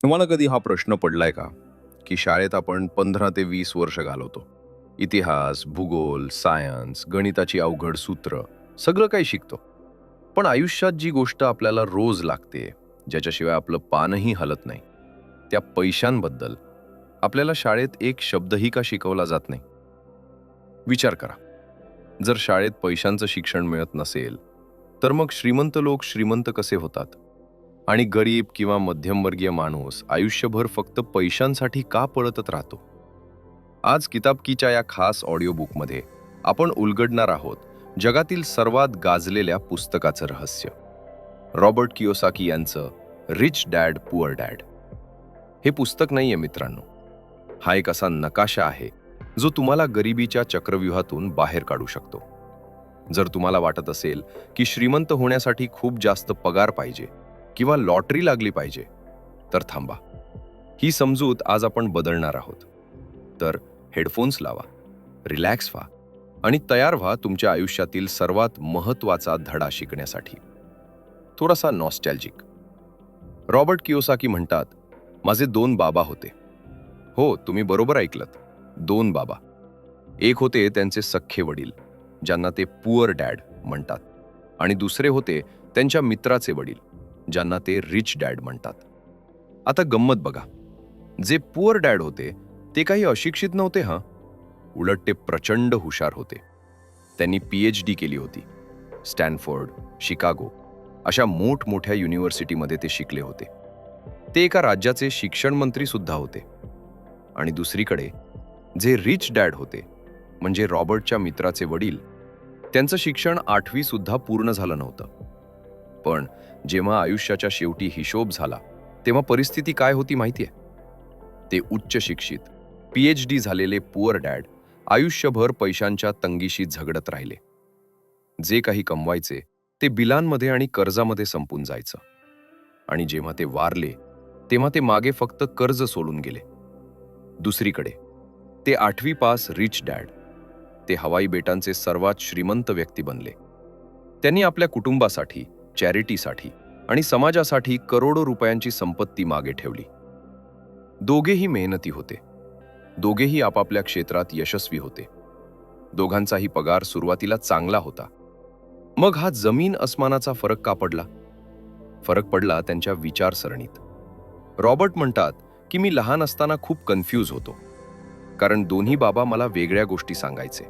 तुम्हाला कधी हा प्रश्न पडलाय का की शाळेत आपण 15 ते 20 वर्ष घालवतो. इतिहास, भूगोल, सायन्स, गणिताची अवघड सूत्र सगळं काही शिकतो. पण आयुष्यात जी गोष्ट आपल्याला रोज लागते, ज्याच्याशिवाय आपलं पानही हलत नाही, त्या पैशांबद्दल आपल्याला शाळेत एक शब्दही का शिकवला जात नाही? विचार करा. जर शाळेत पैशांचं शिक्षण मिळत नसेल, तर मग श्रीमंत लोक श्रीमंत कसे होतात? आणि गरीब किंवा मध्यमवर्गीय माणूस आयुष्यभर फक्त पैशांसाठी का पळतच राहतो? आज किताब कीच्या या खास ऑडिओ बुकमध्ये आपण उलगडणार आहोत जगातील सर्वात गाजलेल्या पुस्तकाचं रहस्य, रॉबर्ट कियोसाकी यांचं रिच डॅड पुअर डॅड. हे पुस्तक नाहीये मित्रांनो, हा एक असा नकाशा आहे जो तुम्हाला गरिबीच्या चक्रव्यूहातून बाहेर काढू शकतो. जर तुम्हाला वाटत असेल की श्रीमंत होण्यासाठी खूप जास्त पगार पाहिजे किंवा लॉटरी लागली पाहिजे, तर थांबा. ही समजूत आज आपण बदलणार आहोत. तर हेडफोन्स लावा, रिलॅक्स व्हा आणि तयार व्हा तुमच्या आयुष्यातील सर्वात महत्त्वाचा धडा शिकण्यासाठी. थोडासा नॉस्टॅल्जिक. रॉबर्ट कियोसाकी म्हणतात, माझे 2 बाबा होते. हो, तुम्ही बरोबर ऐकलत, 2 बाबा. एक होते त्यांचे सख्खे वडील, ज्यांना ते पुअर डॅड म्हणतात, आणि दुसरे होते त्यांच्या मित्राचे वडील, ज्यांना ते रिच डॅड म्हणतात. आता गंमत बघा, जे पुअर डॅड होते ते काही अशिक्षित नव्हते हां. उलट ते प्रचंड हुशार होते. त्यांनी PhD केली होती. स्टॅनफोर्ड, शिकागो अशा मोठमोठ्या युनिव्हर्सिटीमध्ये ते शिकले होते. ते एका राज्याचे शिक्षण मंत्री सुद्धा होते. आणि दुसरीकडे जे रिच डॅड होते, म्हणजे रॉबर्टच्या मित्राचे वडील, त्यांचं शिक्षण 8वी सुद्धा पूर्ण झालं नव्हतं. पण जेव्हा आयुष्याच्या शेवटी हिशोब झाला, तेव्हा परिस्थिती काय होती माहितीये? ते उच्च शिक्षित, PhD झालेले पुअर डॅड आयुष्यभर पैशांच्या तंगीशी झगडत राहिले. जे काही कमवायचे ते बिलांमध्ये आणि कर्जामध्ये संपून जायचं. आणि जेव्हा ते वारले, तेव्हा ते मागे फक्त कर्ज सोडून गेले. दुसरीकडे ते 8वी पास रिच डॅड, ते हवाई बेटांचे सर्वात श्रीमंत व्यक्ती बनले. त्यांनी आपल्या कुटुंबासाठी, चॅरिटीसाठी आणि समाजासाठी करोडो रुपयांची संपत्ती मागे ठेवली. दोघेही मेहनती होते. दोघेही आपापल्या क्षेत्रात यशस्वी होते. दोघांचाही पगार सुरुवातीला चांगला होता. मग हा जमीन अस्मानाचा फरक का पडला? फरक पडला त्यांच्या विचारसरणीत. रॉबर्ट म्हणतात की मी लहान असताना खूप कन्फ्यूज होतो, कारण दोन्ही बाबा मला वेगळ्या गोष्टी सांगायचे.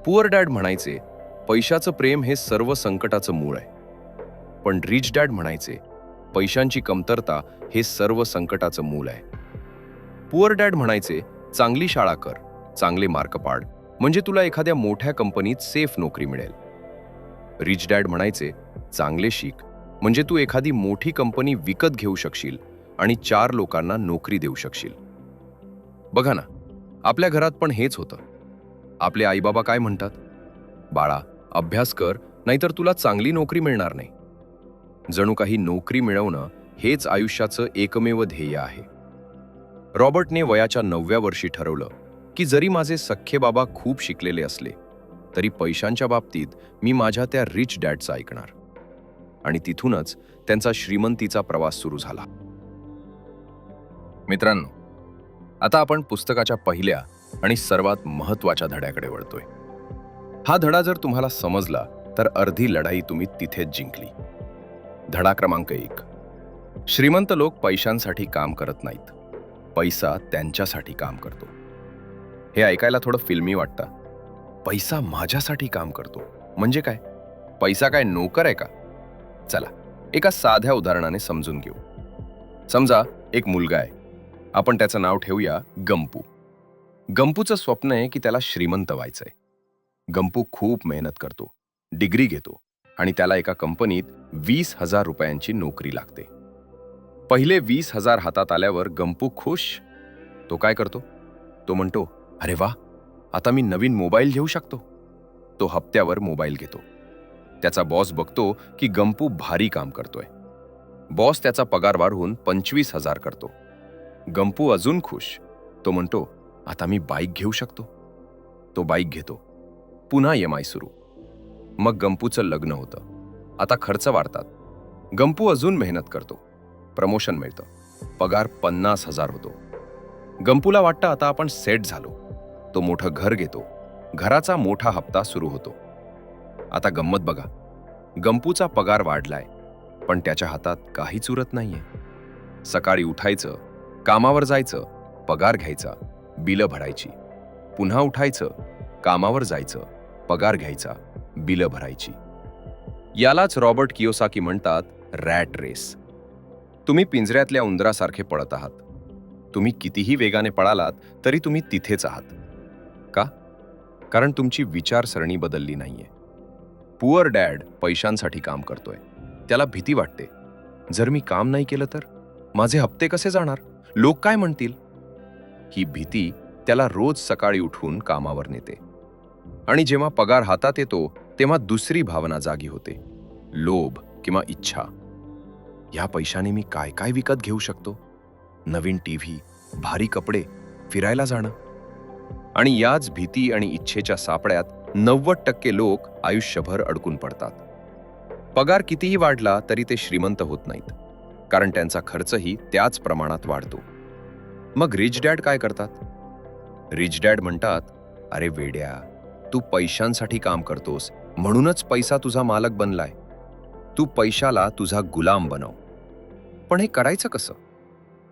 पुअर डॅड म्हणायचे, पैशाचं प्रेम हे सर्व संकटाचं मूळ आहे. पण रिच डॅड म्हणायचे, पैशांची कमतरता हे सर्व संकटाचं मूळ आहे. पुअर डॅड म्हणायचे, चांगली शाळा कर, चांगले मार्क पाड, म्हणजे तुला एखाद्या मोठ्या कंपनीत सेफ नोकरी मिळेल. रिच डॅड म्हणायचे, चांगले शिक, म्हणजे तू एखादी मोठी कंपनी विकत घेऊ शकशील आणि 4 लोकांना नोकरी देऊ शकशील. बघा ना, आपल्या घरात पण हेच होतं. आपले आईबाबा काय म्हणतात? बाळा, अभ्यास कर, नाहीतर तुला चांगली नोकरी मिळणार नाही. जणू काही नोकरी मिळवणं हेच आयुष्याचं एकमेव ध्येय आहे. रॉबर्टने वयाच्या 9व्या वर्षी ठरवलं की जरी माझे सख्खे बाबा खूप शिकलेले असले, तरी पैशांच्या बाबतीत मी माझ्या त्या रिच डॅडचं ऐकणार. आणि तिथूनच त्यांचा श्रीमंतीचा प्रवास सुरू झाला. मित्रांनो, आता आपण पुस्तकाच्या पहिल्या आणि सर्वात महत्त्वाच्या धड्याकडे वळतोय. हा धडा जर तुम्हाला समजला, तर अर्धी लढाई तुम्ही तिथेच जिंकली. धडा क्रमांक 1. श्रीमंत लोक पैशांसाठी काम करत नाहीत, पैसा त्यांच्यासाठी काम करतो. हे ऐकायला थोडं फिल्मी वाटतं. पैसा माझ्यासाठी काम करतो म्हणजे काय? पैसा काय नोकर आहे का? चला, एका साध्या उदाहरणाने समजून घेऊ. समजा एक मुलगा आहे. आपण त्याचं नाव ठेवूया गंपू. गंपूचं स्वप्न आहे की त्याला श्रीमंत व्हायचंय. गंपू खूप मेहनत करतो, डिग्री घेतो आणि त्याला एका कंपनीत 20,000 रुपयांची नोकरी लागते. पहिले 20,000 हातात आल्यावर गंपू खुश. तो काय करतो? तो म्हणतो, अरे वा, आता मी नवीन मोबाईल घेऊ शकतो. तो हप्त्यावर मोबाईल घेतो. त्याचा बॉस बघतो की गंपू भारी काम करतोय. बॉस त्याचा पगार वाढवून 25,000 करतो. गंपू अजून खुश. तो म्हणतो, आता मी बाईक घेऊ शकतो. तो बाईक घेतो. पुन्हा EMI सुरू. मग गंपूचं लग्न होतं. आता खर्च वाढतात. गंपू अजून मेहनत करतो. प्रमोशन मिळतं. पगार 50,000 होतो. गंपूला वाटतं आता आपण सेट झालो. तो मोठं घर घेतो. घराचा मोठा हप्ता सुरू होतो. आता गंमत बघा, गंपूचा पगार वाढलाय, पण त्याच्या हातात काहीच उरत नाहीये. सकाळी उठायचं, कामावर जायचं, पगार घ्यायचा, बिलं भरायची. पुन्हा उठायचं, कामावर जायचं, पगार घ्यायचा, बिलं भरायची. यालाच रॉबर्ट कियोसाकी म्हणतात रॅट रेस. तुम्ही पिंजऱ्यातल्या उंदरासारखे पळत आहात. तुम्ही कितीही वेगाने पळालात तरी तुम्ही तिथेच आहात. का? कारण तुमची विचारसरणी बदलली नाहीये. पुअर डॅड पैशांसाठी काम करतोय. त्याला भीती वाटते, जर मी काम नाही केलं तर माझे हप्ते कसे जाणार, लोक काय म्हणतील. ही भीती त्याला रोज सकाळी उठवून कामावर नेते. आणि जेव्हा पगार हातात येतो तेव्हा दुसरी भावना जागी होते, लोभ किंवा इच्छा. ह्या पैशाने मी काय काय विकत घेऊ शकतो. नवीन टीव्ही, भारी कपडे, फिरायला जाणं. आणि याच भीती आणि इच्छेच्या सापळ्यात 90% लोक आयुष्यभर अडकून पडतात. पगार कितीही वाढला तरी ते श्रीमंत होत नाहीत, कारण त्यांचा खर्चही त्याच प्रमाणात वाढतो. मग रिच डॅड काय करतात? रिच डॅड म्हणतात, अरे वेड्या, तू पैशांसाठी काम करतोस म्हणूनच पैसा तुझा मालक बनलाय. तू पैशाला तुझा गुलाम बनव. पण हे करायचं कसं?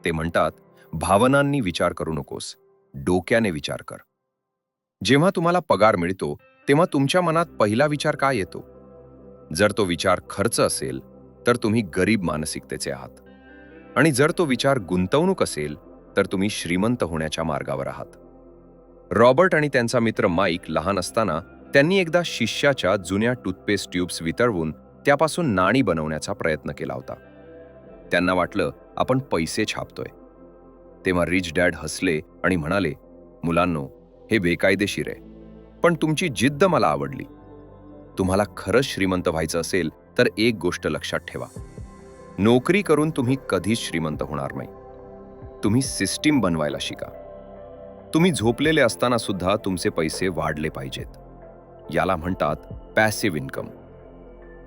ते म्हणतात, भावनांनी विचार करू नकोस, डोक्याने विचार कर. जेव्हा तुम्हाला पगार मिळतो तेव्हा तुमच्या मनात पहिला विचार काय येतो? जर तो विचार खर्च असेल तर तुम्ही गरीब मानसिकतेचे आहात. आणि जर तो विचार गुंतवणूक असेल तर तुम्ही श्रीमंत होण्याच्या मार्गावर आहात. रॉबर्ट आणि त्यांचा मित्र माईक लहान असताना त्यांनी एकदा शिष्याच्या जुन्या टूथपेस्ट ट्यूब्स वितळवून त्यापासून नाणी बनवण्याचा प्रयत्न केला होता. त्यांना वाटलं आपण पैसे छापतोय. तेव्हा रिच डॅड हसले आणि म्हणाले, मुलांनो, हे बेकायदेशीर आहे, पण तुमची जिद्द मला आवडली. तुम्हाला खरंच श्रीमंत व्हायचं असेल तर एक गोष्ट लक्षात ठेवा, नोकरी करून तुम्ही कधीच श्रीमंत होणार नाही. तुम्ही सिस्टीम बनवायला शिका. तुम्ही झोपलेले असताना सुद्धा तुमचे पैसे वाढले पाहिजेत. याला म्हणतात पॅसिव्ह इन्कम.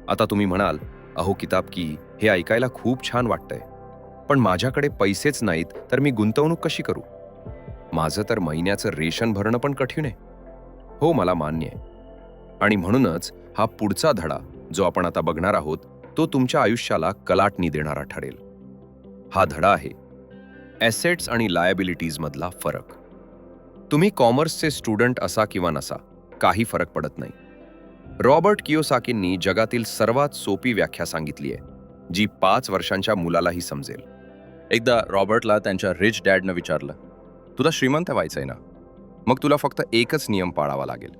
आता तुम्ही म्हणाल, अहो किताब की, हे ऐकायला खूप छान वाटतंय, पण माझ्याकडे पैसेच नाहीत तर मी गुंतवणूक कशी करू? माझं तर महिन्याचं रेशन भरणं पण कठीण आहे. हो, मला मान्य आहे. आणि म्हणूनच हा पुढचा धडा जो आपण आता बघणार आहोत तो तुमच्या आयुष्याला कलाटणी देणारा ठरेल. हा धडा आहे ॲसेट्स आणि लायबिलिटीज मधला फरक. तुम्ही कॉमर्सचे स्टुडंट असा किंवा नसा, काही फरक पडत नाही. रॉबर्ट कियोसाकींनी जगातील सर्वात सोपी व्याख्या सांगितली आहे, जी 5 वर्षांच्या मुलालाही समजेल. एकदा रॉबर्टला त्यांच्या रिच डॅडनं विचारलं, तुला श्रीमंत व्हायचंय ना? मग तुला फक्त एकच नियम पाळावा लागेल,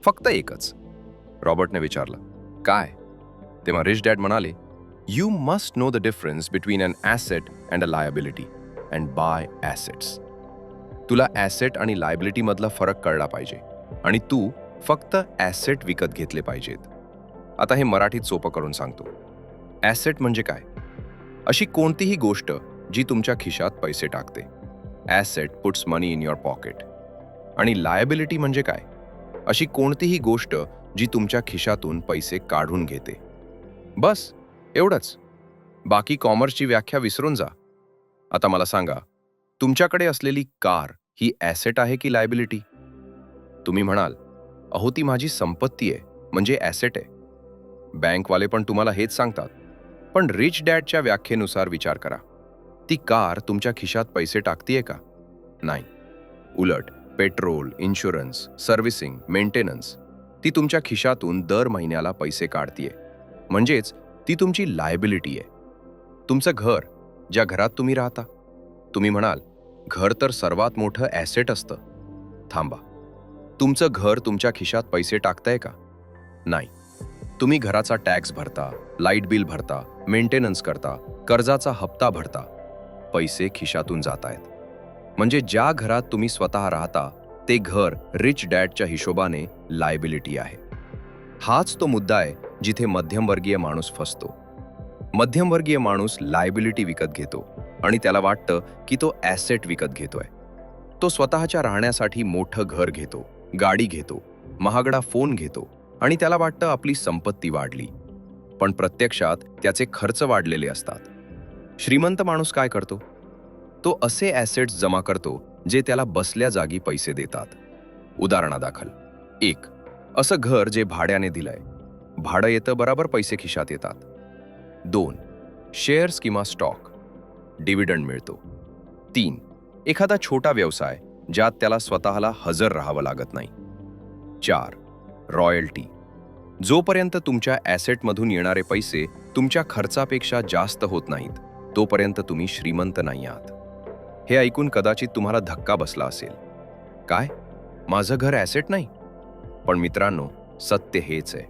फक्त एकच. रॉबर्टने विचारलं, काय? तेव्हा रिच डॅड म्हणाले, you must know the difference between an asset and a liability and buy assets. तुला ॲसेट आणि लायबिलिटी मधला फरक कळला पाहिजे आणि तू फक्त ॲसेट विकत घेतले पाहिजेत. आता हे मराठीत सोपं करून सांगतो. ॲसेट म्हणजे काय? अशी कोणतीही गोष्ट जी तुमच्या खिशात पैसे टाकते. Asset puts money in your pocket. आणि लायबिलिटी म्हणजे काय? अशी कोणतीही गोष्ट जी तुमच्या खिशातून पैसे काढून घेते. बस एवढंच. बाकी कॉमर्सची व्याख्या विसरून जा. आता मला सांगा, तुमच्याकडे असलेली कार ही ॲसेट आहे की लायबिलिटी? तुम्ही म्हणाल, अहो ती माझी संपत्ती आहे, म्हणजे ॲसेट आहे. बँकवाले पण तुम्हाला हेच सांगतात. पण रिच डॅडच्या व्याख्येनुसार विचार करा. ती कार तुमच्या खिशात पैसे टाकतीये का? नाही. उलट पेट्रोल, इन्शुरन्स, सर्व्हिसिंग, मेंटेनन्स ती तुमच्या खिशातून दर महिन्याला पैसे काढतीये. म्हणजेच ती तुमची लायबिलिटी आहे. तुमचं घर, ज्या घरात तुम्ही राहता. तुम्ही म्हणाल, घर तर सर्वात मोठं ॲसेट असतं. थांबा, तुमचं घर तुमच्या खिशात पैसे टाकतंय का? नाही. तुम्ही घराचा टॅक्स भरता, लाईट बिल भरता, मेंटेनन्स करता, कर्जाचा हप्ता भरता. पैसे खिशातून जात आहेत. म्हणजे ज्या घरात तुम्ही स्वतः राहता ते घर रिच डॅडच्या हिशोबाने लायबिलिटी आहे. हाच तो मुद्दा आहे जिथे मध्यमवर्गीय माणूस फसतो. मध्यमवर्गीय माणूस लायबिलिटी विकत घेतो आणि त्याला वाटतं की तो ॲसेट विकत घेतोय. तो स्वतःच्या राहण्यासाठी मोठं घर घेतो, गाडी घेतो, महागडा फोन घेतो आणि त्याला वाटतं आपली संपत्ती वाढली. पण प्रत्यक्षात त्याचे खर्च वाढलेले असतात. श्रीमंत माणूस काय करतो? तो असे ॲसेट्स जमा करतो जे त्याला बसल्या जागी पैसे देतात. उदाहरणादाखल, 1. असं घर जे भाड्याने दिलंय. भाडं येतं बराबर पैसे खिशात येतात. 2. शेअर्स किंवा स्टॉक. डिव्हिडंड मिळतो. 3. एखादा छोटा व्यवसाय ज्यात त्याला स्वतःला हजर राहावं लागत नाही. 4. रॉयल्टी. जोपर्यंत तुमच्या ॲसेटमधून येणारे पैसे तुमच्या खर्चापेक्षा जास्त होत नाहीत तोपर्यंत तुम्ही श्रीमंत नाही आहात. हे ऐकून कदाचित तुम्हाला धक्का बसला असेल. काय? माझं घर ॲसेट नाही? पण मित्रांनो, सत्य हेच आहे.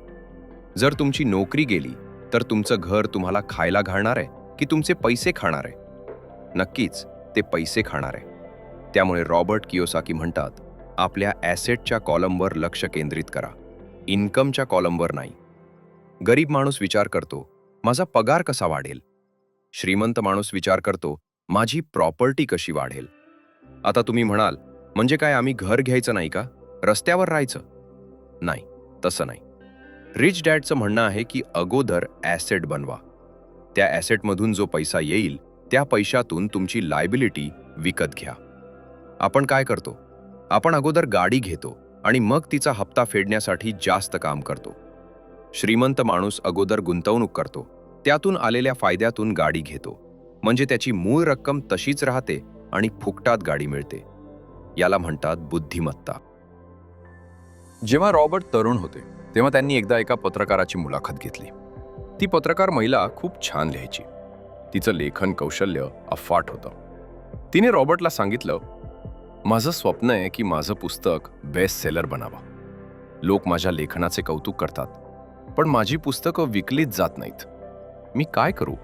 जर तुमची नोकरी गेली तर तुमचं घर तुम्हाला खायला घालणार आहे की तुमचे पैसे खाणार आहे? नक्कीच ते पैसे खाणार आहे. त्यामुळे रॉबर्ट कियोसाकी म्हणतात, आपल्या ॲसेटच्या कॉलमवर लक्ष केंद्रित करा, इन्कमच्या कॉलमवर नाही. गरीब माणूस विचार करतो, माझा पगार कसा वाढेल? श्रीमंत माणूस विचार करतो, माझी प्रॉपर्टी कशी वाढेल? आता तुम्ही म्हणाल, म्हणजे काय आम्ही घर घ्यायचं नाही का? रस्त्यावर राहायचं? नाही, तसं नाही. रिच डॅडचं म्हणणं आहे की अगोदर ॲसेट बनवा. त्या ॲसेटमधून जो पैसा येईल त्या पैशातून तुमची लायबिलिटी विकत घ्या. आपण काय करतो? आपण अगोदर गाडी घेतो आणि मग तिचा हप्ता फेडण्यासाठी जास्त काम करतो. श्रीमंत माणूस अगोदर गुंतवणूक करतो, त्यातून आलेल्या फायद्यातून गाडी घेतो, म्हणजे त्याची मूळ रक्कम तशीच राहते आणि फुकटात गाडी मिळते. याला म्हणतात बुद्धिमत्ता. जेव्हा रॉबर्ट तरुण होते तेव्हा त्यांनी एकदा एका पत्रकाराची मुलाखत घेतली. ती पत्रकार महिला खूप छान लिहायची. तिचं लेखन कौशल्य अफाट होतं. तिने रॉबर्टला सांगितलं, माझं स्वप्न आहे की माझं पुस्तक बेस्ट सेलर बनावं. लोक माझ्या लेखनाचे कौतुक करतात, पण माझी पुस्तकं विकलीच जात नाहीत. मी काय करू?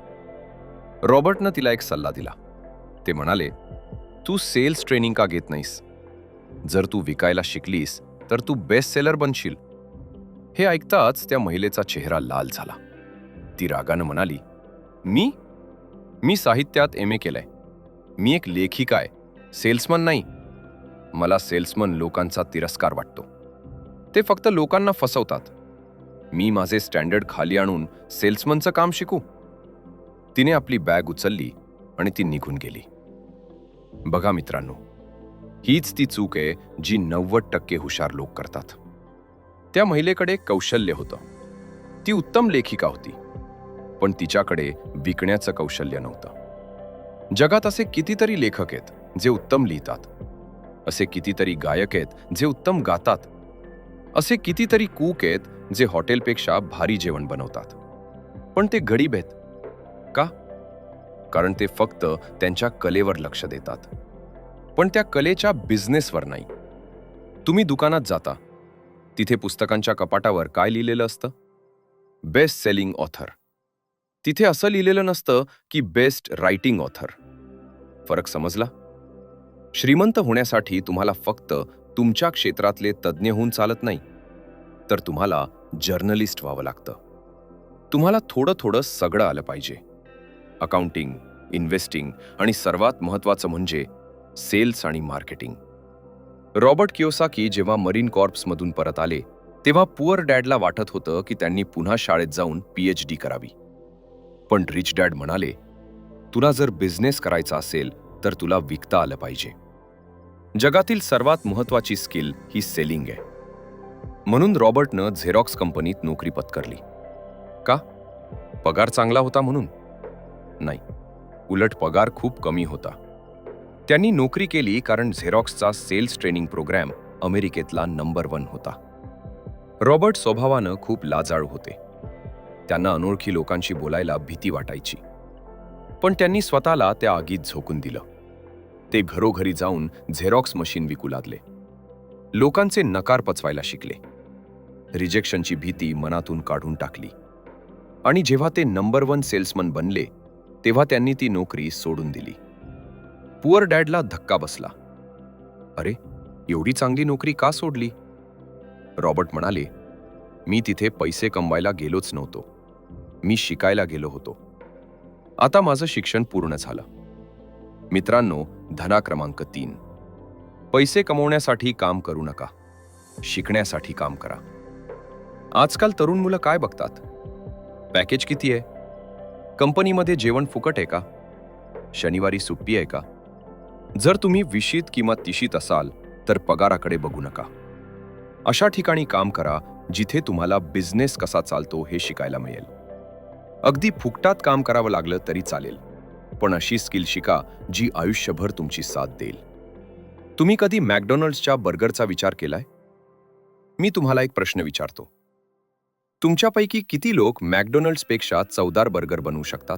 रॉबर्टनं तिला एक सल्ला दिला. ते म्हणाले, तू सेल्स ट्रेनिंग का घेत नाहीस? जर तू विकायला शिकलीस तर तू बेस्ट सेलर बनशील. हे ऐकताच त्या महिलेचा चेहरा लाल झाला. ती रागानं म्हणाली, मी साहित्यात MA केलंय. मी एक लेखिका आहे, सेल्समन नाही. मला सेल्समन लोकांचा तिरस्कार वाटतो. ते फक्त लोकांना फसवतात. मी माझे स्टँडर्ड खाली आणून सेल्समनचं काम शिकू? तिने आपली बॅग उचलली आणि ती निघून गेली. बघा मित्रांनो, हीच ती चूक आहे जी 90% हुशार लोक करतात. त्या महिलेकडे कौशल्य होतं. ती उत्तम लेखिका होती, पण तिच्याकडे विकण्याचं कौशल्य नव्हतं. जगात असे कितीतरी लेखक आहेत जे उत्तम लिहितात. असे कितीतरी गायक आहेत जे उत्तम गातात. असे कितीतरी कूक आहेत जे हॉटेलपेक्षा भारी जेवण बनवतात. पण ते गरीब आहेत. का? कारण ते फक्त त्यांच्या कलेवर लक्ष देतात, पण त्या कलेच्या बिझनेसवर नाही. तुम्ही दुकानात जाता, तिथे पुस्तकांच्या कपाटावर काय लिहिलेलं असतं? Best selling author. तिथे असं लिहिलेलं नसतं की बेस्ट रायटिंग ऑथर. फरक समजला? श्रीमंत होण्यासाठी तुम्हाला फक्त तुमच्या क्षेत्रातले तज्ज्ञ होऊन चालत नाही, तर तुम्हाला जर्नलिस्ट व्हावं लागतं. तुम्हाला थोडं थोडं सगळं आलं पाहिजे. अकाउंटिंग, इन्व्हेस्टिंग आणि सर्वात महत्त्वाचं म्हणजे सेल्स आणि मार्केटिंग. रॉबर्ट कियोसाकी जेव्हा मरीन कॉर्प्समधून परत आले तेव्हा पुअर डॅडला वाटत होतं की त्यांनी पुन्हा शाळेत जाऊन PhD करावी. पण रिच डॅड म्हणाले, तुला जर बिझनेस करायचा असेल तर तुला विकता आलं पाहिजे. जगातील सर्वात महत्त्वाची स्किल ही सेलिंग आहे. म्हणून रॉबर्टनं झेरॉक्स कंपनीत नोकरी पत्करली. का? पगार चांगला होता म्हणून? नाही, उलट पगार खूप कमी होता. त्यांनी नोकरी केली कारण झेरॉक्सचा सेल्स ट्रेनिंग प्रोग्रॅम अमेरिकेतला नंबर 1 होता. रॉबर्ट स्वभावानं खूप लाजाळू होते. त्यांना अनोळखी लोकांशी बोलायला भीती वाटायची. पण त्यांनी स्वतःला त्या आगीत झोकून दिलं. ते घरोघरी जाऊन झेरॉक्स मशीन विकू लागले. लोकांचे नकार पचवायला शिकले. रिजेक्शनची भीती मनातून काढून टाकली. आणि जेव्हा ते नंबर 1 सेल्समन बनले तेव्हा त्यांनी ती नोकरी सोडून दिली. पुअर डॅडला धक्का बसला. अरे, एवढी चांगली नोकरी का सोडली? रॉबर्ट म्हणाले, मी तिथे पैसे कमवायला गेलोच नव्हतो. मी शिकायला गेलो होतो. आता माझं शिक्षण पूर्ण झालं. मित्रांनो, धडा क्रमांक 3. पैसे कमवण्यासाठी काम करू नका, शिकण्यासाठी काम करा. आजकाल तरुण मुलं काय बघतात? पॅकेज किती आहे? कंपनीमध्ये जेवण फुकट आहे का? शनिवारी सुट्टी आहे का? जर तुम्ही 20शीत किंवा 30शीत असाल तर पगाराकडे बघू नका. अशा ठिकाणी काम करा जिथे तुम्हाला बिझनेस कसा चालतो हे शिकायला मिळेल. अगदी फुकटात काम करावं लागलं तरी चालेल, पण अशी स्किल शिका जी आयुष्यभर तुमची साथ देईल. तुम्ही कधी मॅकडॉनल्ड्सच्या बर्गरचा विचार केलाय? मी तुम्हाला एक प्रश्न विचारतो. तुमच्यापैकी किती लोक मॅकडॉनल्ड्सपेक्षा चवदार बर्गर बनवू शकतात?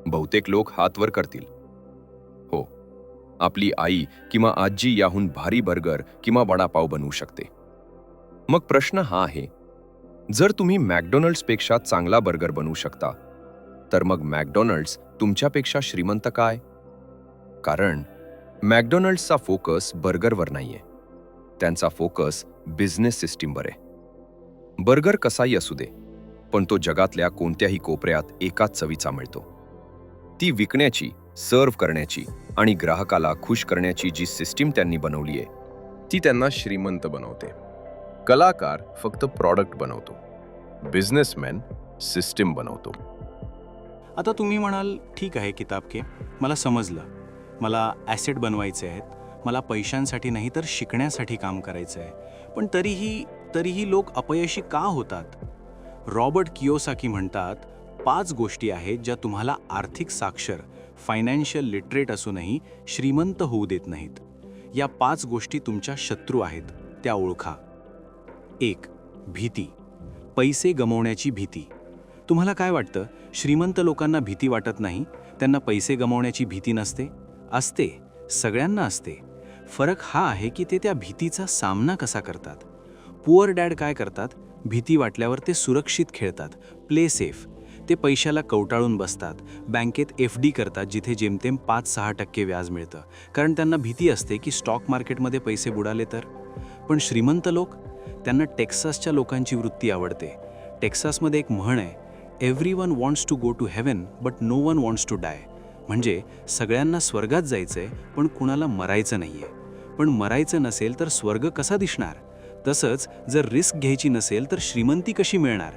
बहुतेक लोक हात वर करतील. हो, आपली आई किंवा आजी याहून भारी बर्गर किंवा वडापाव बनवू शकते. मग प्रश्न हा आहे, जर तुम्ही मॅकडॉनल्ड्सपेक्षा चांगला बर्गर बनवू शकता, तर मग मॅकडॉनल्ड्स तुमच्यापेक्षा श्रीमंत काय? कारण मॅकडॉनल्ड्सचा फोकस बर्गरवर नाहीये, त्यांचा फोकस बिझनेस सिस्टीमवर आहे. बर्गर कसाही असू दे, पण तो जगातल्या कोणत्याही कोपऱ्यात एकाच चवीचा मिळतो. ती विकण्याची, सर्व्ह करण्याची आणि ग्राहकाला खुश करण्याची जी सिस्टीम त्यांनी बनवली आहे, ती त्यांना श्रीमंत बनवते. कलाकार फक्त प्रॉडक्ट बनवतो, बिझनेसमॅन सिस्टीम बनवतो. आता तुम्ही म्हणाल, ठीक आहे किताब के, मला समजलं. मला ॲसेट बनवायचे आहेत, मला पैशांसाठी नाही तर शिकण्यासाठी काम करायचं आहे. पण तरीही लोक अपयशी का होतात? रॉबर्ट कियोसाकी म्हणतात, 5 गोष्टी आहेत ज्या तुम्हाला आर्थिक साक्षर, फायनान्शियल लिटरेट असूनही श्रीमंत होऊ देत नाहीत. या 5 गोष्टी तुमच्या शत्रू आहेत, त्या ओळखा. 1. भीती. पैसे गमावण्याची भीती. तुम्हाला काय वाटतं, श्रीमंत लोकांना भीती वाटत नाही? त्यांना पैसे गमावण्याची भीती नसते? असते, सगळ्यांना असते. फरक हा आहे की ते त्या भीतीचा सामना कसा करतात. पुअर डॅड काय करतात? भीती वाटल्यावर ते सुरक्षित खेळतात, प्ले सेफ. ते पैशाला कवटाळून बसतात, बँकेत FD करतात जिथे जेमतेम 5-6% व्याज मिळतं, कारण त्यांना भीती असते की स्टॉक मार्केटमध्ये पैसे बुडाले तर. पण श्रीमंत लोक, त्यांना टेक्सासच्या लोकांची वृत्ती आवडते. टेक्सासमध्ये एक म्हण आहे, everyone wants to go to heaven but no one wants to die. म्हणजे सगळ्यांना स्वर्गात जायचंय, पण कुणाला मरायचं नाहीये. पण मरायचं नसेल तर स्वर्ग कसा दिसणार? तसंच जर रिस्क घ्यायची नसेल तर श्रीमंती कशी मिळणार?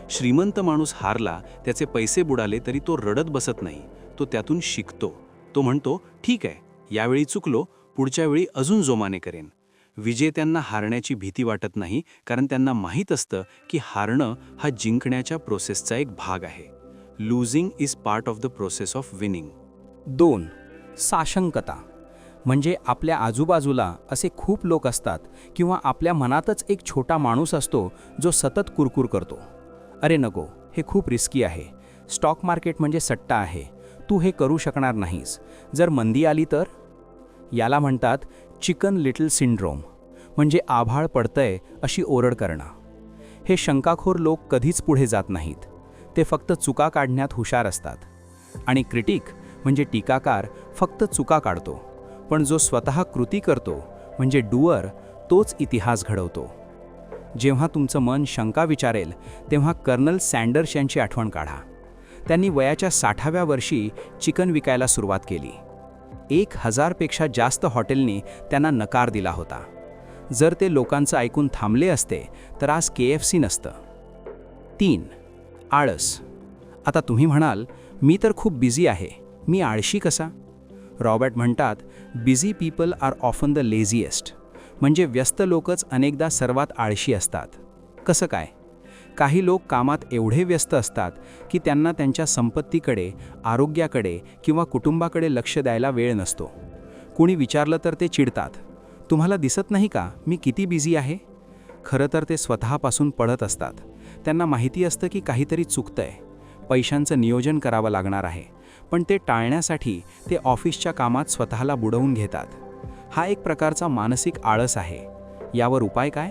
श्रीमंत माणूस हारला, त्याचे पैसे बुडाले तरी तो रडत बसत नाही, तो त्यातून शिकतो. तो म्हणतो, ठीक आहे, यावेळी चुकलो, पुढच्या वेळी अजून जोमाने करेन. विजेत्यांना हारण्याची भीती वाटत नाही, कारण त्यांना माहीत असतं की हारणं हा जिंकण्याच्या प्रोसेसचा एक भाग आहे. Losing is part of the process of winning. 2. साशंकता. म्हणजे आपल्या आजूबाजूला असे खूप लोक असतात किंवा आपल्या मनातच एक छोटा माणूस असतो जो सतत कुरकुर करतो, अरे नको, हे खूप रिस्की आहे, स्टॉक मार्केट म्हणजे सट्टा आहे, तू हे करू शकणार नाहीस, जर मंदी आली तर? याला म्हणतात चिकन लिटल सिंड्रोम, म्हणजे आभाळ पडतंय अशी ओरड करणं. हे शंकाखोर लोक कधीच पुढे जात नाहीत, ते फक्त चुका काढण्यात हुशार असतात. आणि क्रिटिक म्हणजे टीकाकार फक्त चुका काढतो, पण जो स्वतः कृती करतो म्हणजे डुअर, तोच इतिहास घडवतो. जेव्हा तुमचं मन शंका विचारेल तेव्हा कर्नल सँडर्स यांची आठवण काढा. त्यांनी वयाच्या 60व्या वर्षी चिकन विकायला सुरुवात केली. 1000पेक्षा जास्त हॉटेलनी त्यांना नकार दिला होता. जर ते लोकांचं ऐकून थांबले असते तर आज KFC नसतं. 3. आळस. आता तुम्ही म्हणाल, मी तर खूप बिझी आहे, मी आळशी कसा? रॉबर्ट म्हणतात, busy people are often the laziest. म्हणजे व्यस्त लोकच अनेकदा सर्वात आळशी असतात. कसं काय? काही लोक कामात एवढे व्यस्त असतात की त्यांना त्यांच्या संपत्तीकडे, आरोग्याकडे किंवा कुटुंबाकडे लक्ष द्यायला वेळ नसतो. कुणी विचारलं तर ते चिडतात, तुम्हाला दिसत नाही का मी किती बिझी आहे? खरं तर ते स्वतःपासून पळत असतात. त्यांना माहिती असतं की काहीतरी चुकतंय, पैशांचं नियोजन करावं लागणार आहे, पण ते टाळण्यासाठी ते ऑफिसच्या कामात स्वतःला बुडवून घेतात. हा एक प्रकारचा मानसिक आळस आहे. यावर उपाय काय?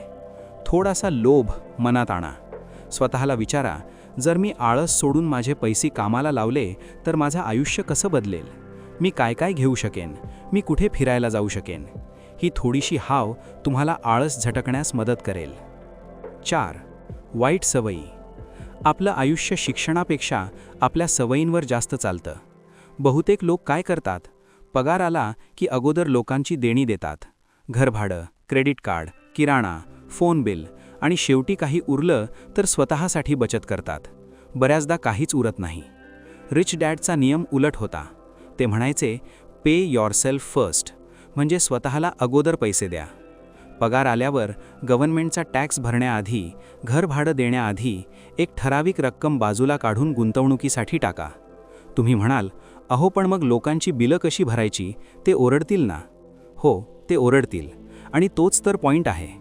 थोडासा लोभ मनात आणा. स्वतःला विचारा, जर मी आळस सोडून माझे पैसे कामाला लावले तर माझं आयुष्य कसं बदलेल? मी काय काय घेऊ शकेन? मी कुठे फिरायला जाऊ शकेन? ही थोडीशी हाव तुम्हाला आळस झटकण्यास मदत करेल. 4. वाईट सवयी. आपलं आयुष्य शिक्षणापेक्षा आपल्या सवयींवर जास्त चालतं. बहुतेक लोक काय करतात? पगार आला की अगोदर लोकांची देणी देतात, घरभाडं, क्रेडिट कार्ड, किराणा, फोन बिल, आणि शेवटी काही उरलं तर स्वतःसाठी बचत करतात. बऱ्याचदा काहीच उरत नाही. रिच डॅडचा नियम उलट होता. ते म्हणायचे, पे युअरसेल्फ फर्स्ट म्हणजे स्वतःला अगोदर पैसे द्या. पगार आल्यावर गव्हर्नमेंटचा टॅक्स भरण्याआधी, घर भाडं देण्याआधी एक ठराविक रक्कम बाजूला काढून गुंतवणुकीसाठी टाका. तुम्ही म्हणाल, अहो पण मग लोकांची बिलं कशी भरायची, ते ओरडतील ना. हो, ते ओरडतील. आणि तोच तर पॉईंट आहे.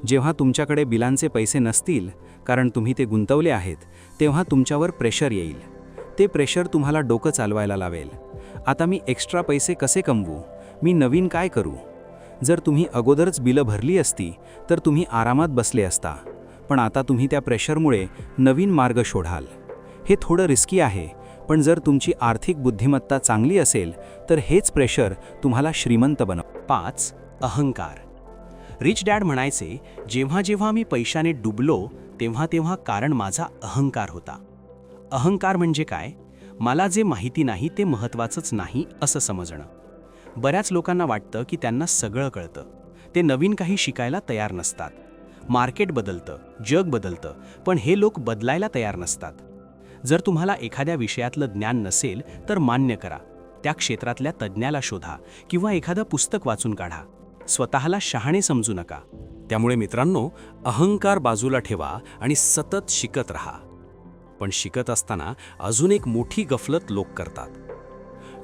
जेव्हा तुमच्याकडे बिलांचे पैसे नसतील, कारण तुम्ही ते गुंतवले आहेत, तेव्हा तुमच्यावर प्रेशर येईल. ते प्रेशर तुम्हाला डोकं चालवायला लावेल. आता मी एक्स्ट्रा पैसे कसे कमवू, मी नवीन काय करू. जर तुम्ही अगोदरच बिलं भरली असती तर तुम्ही आरामात बसले असता. पण आता तुम्ही त्या प्रेशरमुळे नवीन मार्ग शोधाल. हे थोडं रिस्की आहे, पण जर तुमची आर्थिक बुद्धिमत्ता चांगली असेल तर हेच प्रेशर तुम्हाला श्रीमंत बनव. 5. अहंकार. रिच डॅड म्हणायचे, जेव्हा जेव्हा मी पैशाने डुबलो तेव्हा तेव्हा कारण माझा अहंकार होता. अहंकार म्हणजे काय? मला जे माहिती नाही ते महत्त्वाचंच नाही असं समजणं. बऱ्याच लोकांना वाटतं की त्यांना सगळं कळतं. ते नवीन काही शिकायला तयार नसतात. मार्केट बदलतं, जग बदलतं, पण हे लोक बदलायला तयार नसतात. जर तुम्हाला एखाद्या विषयातलं ज्ञान नसेल तर मान्य करा. त्या क्षेत्रातल्या तज्ज्ञाला शोधा किंवा एखादं पुस्तक वाचून काढा. स्वतःला शहाणे समजू नका. त्यामुळे मित्रांनो, अहंकार बाजूला ठेवा आणि सतत शिकत राहा. पण शिकत असताना अजून एक मोठी गफलत लोक करतात.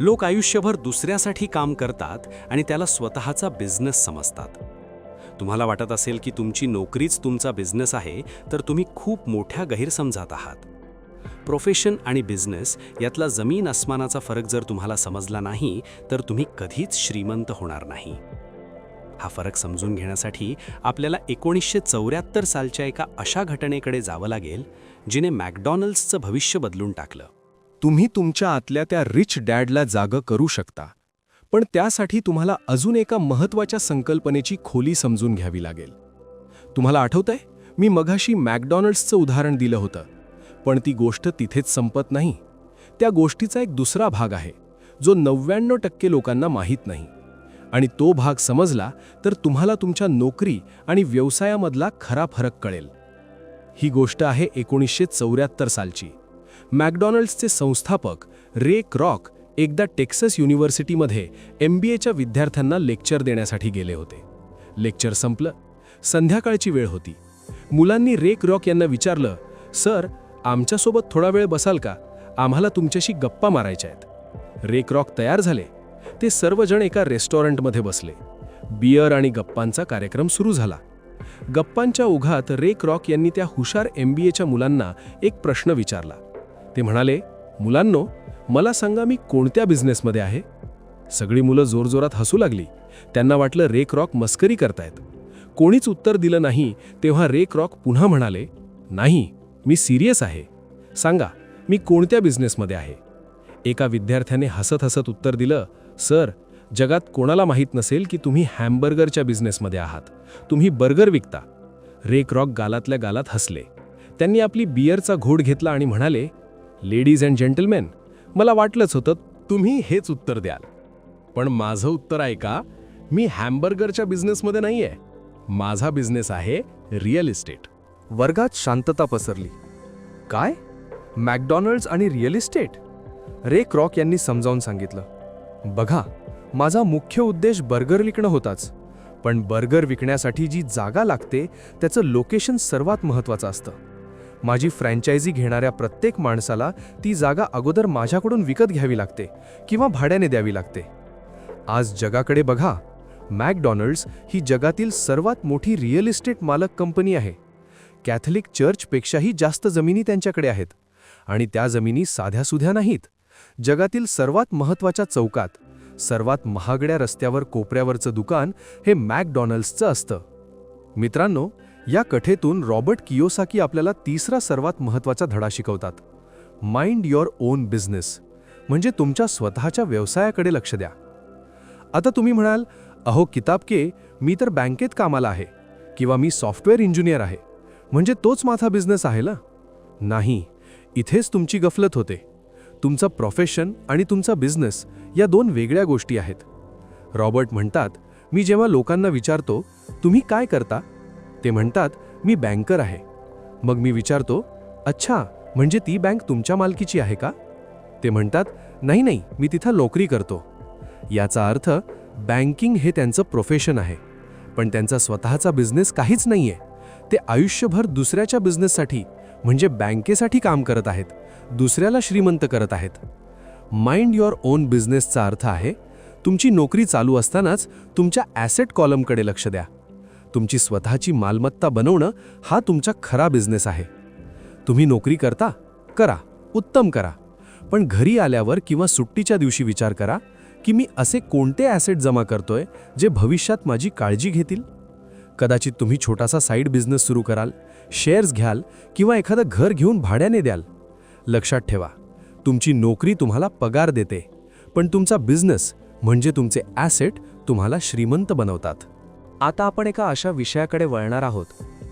लोक आयुष्यभर दुसऱ्यासाठी काम करतात आणि त्याला स्वतःचा बिझनेस समजतात. तुम्हाला वाटत असेल की तुमची नोकरीच तुमचा बिझनेस आहे, तर तुम्ही खूप मोठ्या गैरसमजात आहात. प्रोफेशन आणि बिझनेस यातला जमीन आसमानाचा फरक जर तुम्हाला समजला नाही, तर तुम्ही कधीच श्रीमंत होणार नाही. हा फरक समजून घेण्यासाठी आपल्याला 1974 सालच्या एका अशा घटनेकडे जावं लागेल, जिने मॅकडॉनल्ड्सचं भविष्य बदलून टाकलं. तुम्ही तुमच्या आतल्या त्या रिच डॅडला जागं करू शकता, पण त्यासाठी तुम्हाला अजून एका महत्त्वाच्या संकल्पनेची खोली समजून घ्यावी लागेल. तुम्हाला आठवतंय, मी मघाशी मॅकडॉनल्ड्सचं उदाहरण दिलं होतं, पण ती गोष्ट तिथेच संपत नाही. त्या गोष्टीचा एक दुसरा भाग आहे, जो 99% लोकांना माहीत नाही. आणि तो भाग समजला तर तुम्हाला तुमच्या नोकरी आणि व्यवसायामधला खरा फरक कळेल. ही गोष्ट आहे 1974 सालची. मॅकडॉनल्ड्सचे संस्थापक रे क्रॉक एकदा टेक्सास युनिव्हर्सिटीमध्ये MBAच्या विद्यार्थ्यांना लेक्चर देण्यासाठी गेले होते. लेक्चर संपलं. संध्याकाळची वेळ होती. मुलांनी रे क्रॉक यांना विचारलं, सर, आमच्यासोबत थोडा वेळ बसाल का? आम्हाला तुमच्याशी गप्पा मारायच्या आहेत. रे क्रॉक तयार झाले. ते सर्वजण एका रेस्टॉरंटमध्ये बसले. बियर आणि गप्पांचा कार्यक्रम सुरू झाला. गप्पांच्या ओघात रे क्रॉक यांनी त्या हुशार MBAच्या मुलांना एक प्रश्न विचारला. ते म्हणाले, मुलांनो, मला सांगा, मी कोणत्या बिझनेसमध्ये आहे? सगळी मुलं जोरजोरात हसू लागली. त्यांना वाटलं रे क्रॉक मस्करी करतायत. कोणीच उत्तर दिलं नाही. तेव्हा रे क्रॉक पुन्हा म्हणाले, नाही, मी सिरियस आहे. सांगा, मी कोणत्या बिझनेसमध्ये आहे? एका विद्यार्थ्याने हसत हसत उत्तर दिलं, सर, जगात कोणाला माहीत नसेल की तुम्ही हॅमबर्गरच्या बिझनेसमध्ये आहात. तुम्ही बर्गर विकता. रे क्रॉक गालातल्या गालात हसले. त्यांनी आपली बियरचा घोट घेतला आणि म्हणाले, लेडीज अँड जेंटलमेन, मला वाटलंच होतं तुम्ही हेच उत्तर द्याल. पण माझं उत्तर ऐका, मी हॅमबर्गरच्या बिझनेसमध्ये नाही आहे. माझा बिझनेस आहे रिअल इस्टेट. वर्गात शांतता पसरली. काय? मॅकडॉनल्ड्स आणि रिअल इस्टेट? रे क्रॉक यांनी समजावून सांगितलं, बघा, माझा मुख्य उद्देश बर्गर विकणं होताच, पण बर्गर विकण्यासाठी जी जागा लागते त्याचं लोकेशन सर्वात महत्त्वाचं असतं. माझी फ्रँचायझी घेणाऱ्या प्रत्येक माणसाला ती जागा अगोदर माझ्याकडून विकत घ्यावी लागते किंवा भाड्याने द्यावी लागते. आज जगाकडे बघा, मॅकडॉनल्ड्स ही जगातील सर्वात मोठी रिअल इस्टेट मालक कंपनी आहे. कॅथलिक चर्चपेक्षाही जास्त जमिनी त्यांच्याकडे आहेत. आणि त्या जमिनी साध्यासुध्या नाहीत. जगातील सर्वात महत्त्वाच्या चौकात, सर्वात महागड्या रस्त्यावर कोपऱ्यावरचं दुकान हे मॅकडॉनल्ड्सचं असतं. मित्रांनो, या कथेतून रॉबर्ट कियोसाकी आपल्याला तिसरा सर्वात महत्त्वाचा धडा शिकवतात. माइंड युअर ओन बिझनेस, म्हणजे तुमच्या स्वतःच्या व्यवसायाकडे लक्ष द्या. आता तुम्ही म्हणाल, अहो किताबके, मी तर बँकेत कामाला आहे किंवा मी सॉफ्टवेअर इंजिनियर आहे, म्हणजे तोच माझा बिझनेस आहे ना? नाही, इथेच तुमची गफलत होते. तुमचं प्रोफेशन आणि तुमचा बिझनेस या दोन वेगळ्या गोष्टी आहेत. रॉबर्ट म्हणतात, मी जेव्हा लोकांना विचारतो, तुम्ही काय करता? ते म्हणतात, मी बँकर आहे. मग मी विचारतो, अच्छा, म्हणजे ती बँक तुमच्या मालकीची आहे का? ते म्हणतात, नाही, मी तिथं नोकरी करतो. याचा अर्थ बँकिंग हे त्यांचं प्रोफेशन आहे, पण त्यांचा स्वतःचा बिझनेस काहीच नाहीये. ते आयुष्यभर दुसऱ्याच्या बिझनेससाठी म्हणजे बँकेसाठी काम करत आहेत, दुसऱ्याला श्रीमंत करत आहेत. माइंड युअर ओन बिझनेसचा अर्थ आहे तुमची नोकरी चालू असतानाच तुमच्या ॲसेट कॉलमकडे लक्ष द्या. तुमची स्वतःची मालमत्ता बनवणं हा तुमचा खरा बिझनेस आहे. तुम्ही नोकरी करता, करा, उत्तम करा, पण घरी आल्यावर किंवा सुट्टीच्या दिवशी विचार करा की मी असे कोणते ॲसेट जमा करतोय जे भविष्यात माझी काळजी घेतील. कदाचित तुम्ही छोटासा साईड बिझनेस सुरू कराल, शेअर्स घ्याल किंवा एखादं घर घेऊन भाड्याने द्याल. लक्षात ठेवा, तुमची नोकरी तुम्हाला पगार देते, पण तुमचा बिझनेस म्हणजे तुमचे ॲसेट तुम्हाला श्रीमंत बनवतात. आता आपण एका अशा विषयाकडे वळणार आहोत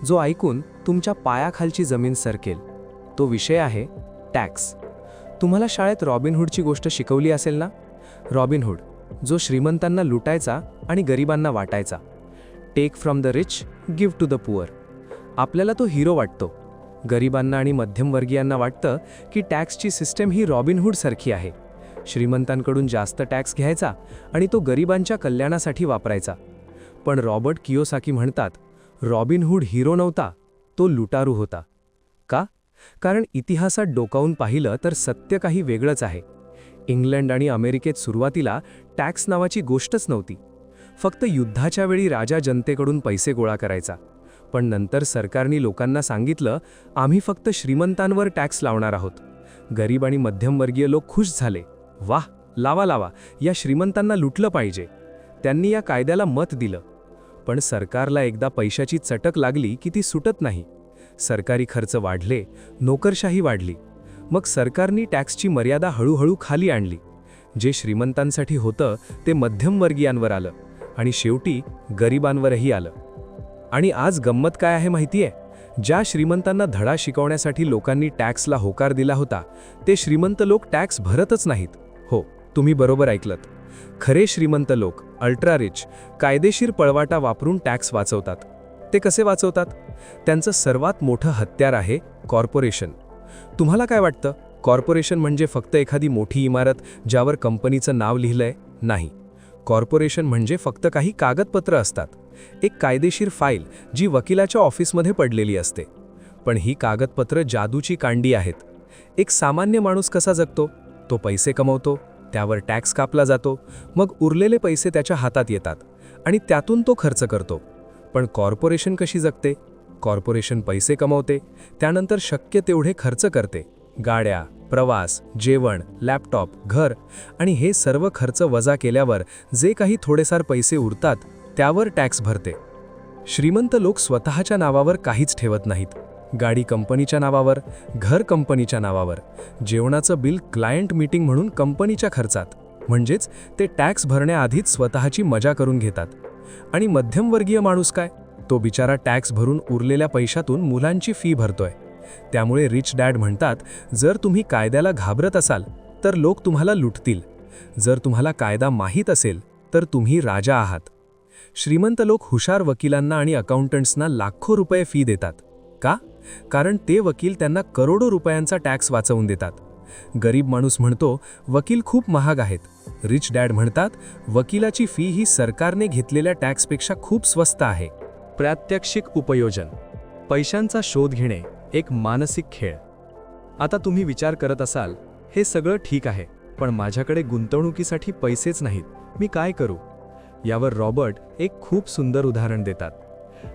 जो ऐकून तुमच्या पायाखालची जमीन सरकेल. तो विषय आहे टॅक्स. तुम्हाला शाळेत रॉबिनहूडची गोष्ट शिकवली असेल ना? रॉबिनहूड, जो श्रीमंतांना लुटायचा आणि गरिबांना वाटायचा. Take from the rich, give to the poor. आपल्याला तो हिरो वाटतो. गरिबांना आणि मध्यमवर्गीयांना वाटतं की टॅक्सची सिस्टम ही रॉबिनहूडसारखी आहे. श्रीमंतांकडून जास्त टॅक्स घ्यायचा आणि तो गरिबांच्या कल्याणासाठी वापरायचा. पण रॉबर्ट कियोसाकी म्हणतात, रॉबिनहूड हिरो नव्हता, तो लुटारू होता. का? कारण इतिहासात डोकावून पाहिलं तर सत्य काही वेगळंच आहे. इंग्लंड आणि अमेरिकेत सुरुवातीला टॅक्स नावाची गोष्टच नव्हती. फक्त युद्धाच्या वेळी राजा जनतेकडून पैसे गोळा करायचा. पण नंतर सरकारने लोकांना सांगितलं, आम्ही फक्त श्रीमंतांवर टॅक्स लावणार आहोत. गरीब आणि मध्यमवर्गीय लोक खुश झाले. वाह, लावा लावा, या श्रीमंतांना लुटलं पाहिजे. त्यांनी या कायद्याला मत दिलं. पण सरकारला एकदा पैशाची चटक लागली की ती सुटत नाही. सरकारी खर्च वाढले, नोकरशाही वाढली. मग सरकारनी टॅक्सची मर्यादा हळूहळू खाली आणली. जे श्रीमंतांसाठी होतं ते मध्यमवर्गीयांवर आलं आणि शेवटी गरिबांवरही आलं. आणि आज गंमत काय आहे माहितीये? ज्या श्रीमंतांना धडा शिकवण्यासाठी लोकांनी टॅक्सला होकार दिला होता, ते श्रीमंत लोक टॅक्स भरतच नाहीत. हो, तुम्ही बरोबर ऐकलत. खरे श्रीमंत लोक, अल्ट्रा रिच, कायदेशीर पळवाटा वापरून टॅक्स वाचवतात. ते कसे वाचवतात? त्यांचं सर्वात मोठं हत्यार आहे कॉर्पोरेशन. तुम्हाला काय वाटतं, कॉर्पोरेशन म्हणजे फक्त एखादी मोठी इमारत ज्यावर कंपनीचं नाव लिहिलंय? नाही. कॉर्पोरेशन म्हणजे फक्त काही कागदपत्र असतात. एक कायदेशीर फाईल जी वकिलाच्या ऑफिसमध्ये पडलेली असते. पण ही कागदपत्र जादूची कांडी आहेत. एक सामान्य माणूस कसा जगतो? तो पैसे कमवतो, त्यावर टॅक्स कापला जातो, मग उरलेले पैसे त्याच्या हातात येतात आणि त्यातून तो खर्च करतो. पण कॉर्पोरेशन कशी जगते? कॉर्पोरेशन पैसे कमवते, त्यानंतर शक्य तेवढे खर्च करते. गाड्या, प्रवास, जेवण, लॅपटॉप, घर, आणि हे सर्व खर्च वजा केल्यावर जे काही थोडेसार पैसे उरतात त्यावर टॅक्स भरते. श्रीमंत लोक स्वतःच्या नावावर काहीच ठेवत नाहीत. गाडी कंपनीच्या नावावर, घर कंपनीच्या नावावर, जेवणाचं बिल क्लायंट मीटिंग म्हणून कंपनीच्या खर्चात. म्हणजेच ते टॅक्स भरण्याआधीच स्वतःची मजा करून घेतात. आणि मध्यमवर्गीय माणूस काय? तो बिचारा टॅक्स भरून उरलेल्या पैशातून मुलांची फी भरतोय. त्यामुळे रिच डॅड म्हणतात, जर तुम्ही कायद्याला घाबरत असाल तर लोक तुम्हाला लुटतील. जर तुम्हाला कायदा माहीत असेल तर तुम्ही राजा आहात. श्रीमंत लोक हुशार वकिलांना आणि अकाउंटंट्सना लाखो रुपये फी देतात. का? कारण ते वकील त्यांना करोडो रुपयांचा टॅक्स वाचवून देतात. गरीब माणूस म्हणतो, वकील खूप महाग आहेत. रिच डॅड म्हणतात, वकिलाची फी ही सरकारने घेतलेल्या टॅक्सपेक्षा खूप स्वस्त आहे. प्रात्यक्षिक उपयोजन. पैशांचा शोध घेणे एक मानसिक खेळ. आता तुम्ही विचार करत असाल, हे सगळं ठीक आहे, पण माझ्याकडे गुंतवणुकीसाठी पैसेच नाहीत, मी काय करू? यावर रॉबर्ट एक खूप सुंदर उदाहरण देतात.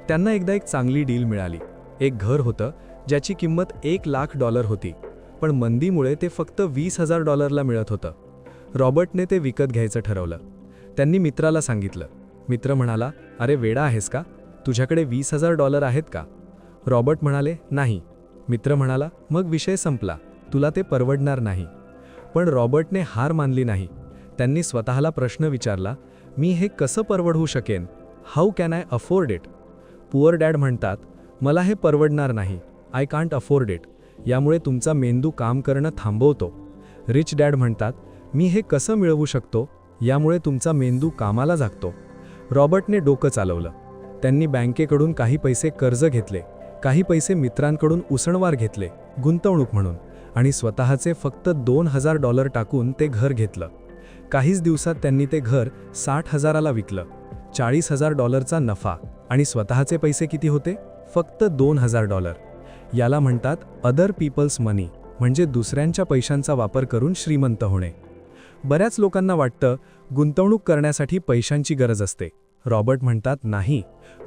त्यांना एकदा एक चांगली डील मिळाली. एक घर होतं ज्याची किंमत $1,00,000 होती, पण मंदीमुळे ते फक्त $20,000 मिळत होतं. रॉबर्टने ते विकत घ्यायचं ठरवलं. त्यांनी मित्राला सांगितलं. मित्र म्हणाला, अरे वेडा आहेस का? तुझ्याकडे $20,000 आहेत का? रॉबर्ट म्हणाले, नाही. मित्र म्हणाला, मग विषय संपला, तुला ते परवडणार नाही. पण रॉबर्टने हार मानली नाही. त्यांनी स्वतःला प्रश्न विचारला, मी हे कसं परवडवू शकेन? How can I afford it? Poor dad म्हणतात, मला हे परवडणार नाही, आय कांट अफोर्ड इट. यामुळे तुमचा मेंदू काम करणं थांबवतो. रिच डॅड म्हणतात, मी हे कसं मिळवू शकतो? यामुळे तुमचा मेंदू कामाला जागतो. रॉबर्टने डोकं चालवलं. त्यांनी बँकेकडून काही पैसे कर्ज घेतले, काही पैसे मित्रांकडून उसणवार घेतले गुंतवणूक म्हणून, आणि स्वतःचे फक्त $2,000 टाकून ते घर घेतलं. काहीच दिवसात त्यांनी ते घर 60,000ला विकलं. $40,000चा नफा आणि स्वतःचे पैसे किती होते? फक्त $2,000. याला म्हणतात अदर पीपल्स मनी, म्हणजे दुसऱ्यांच्या पैशांचा वापर करून श्रीमंत होणे. बऱ्याच लोकांना वाटतं गुंतवणूक करण्यासाठी पैशांची गरज असते. रॉबर्ट म्हणतात नाही,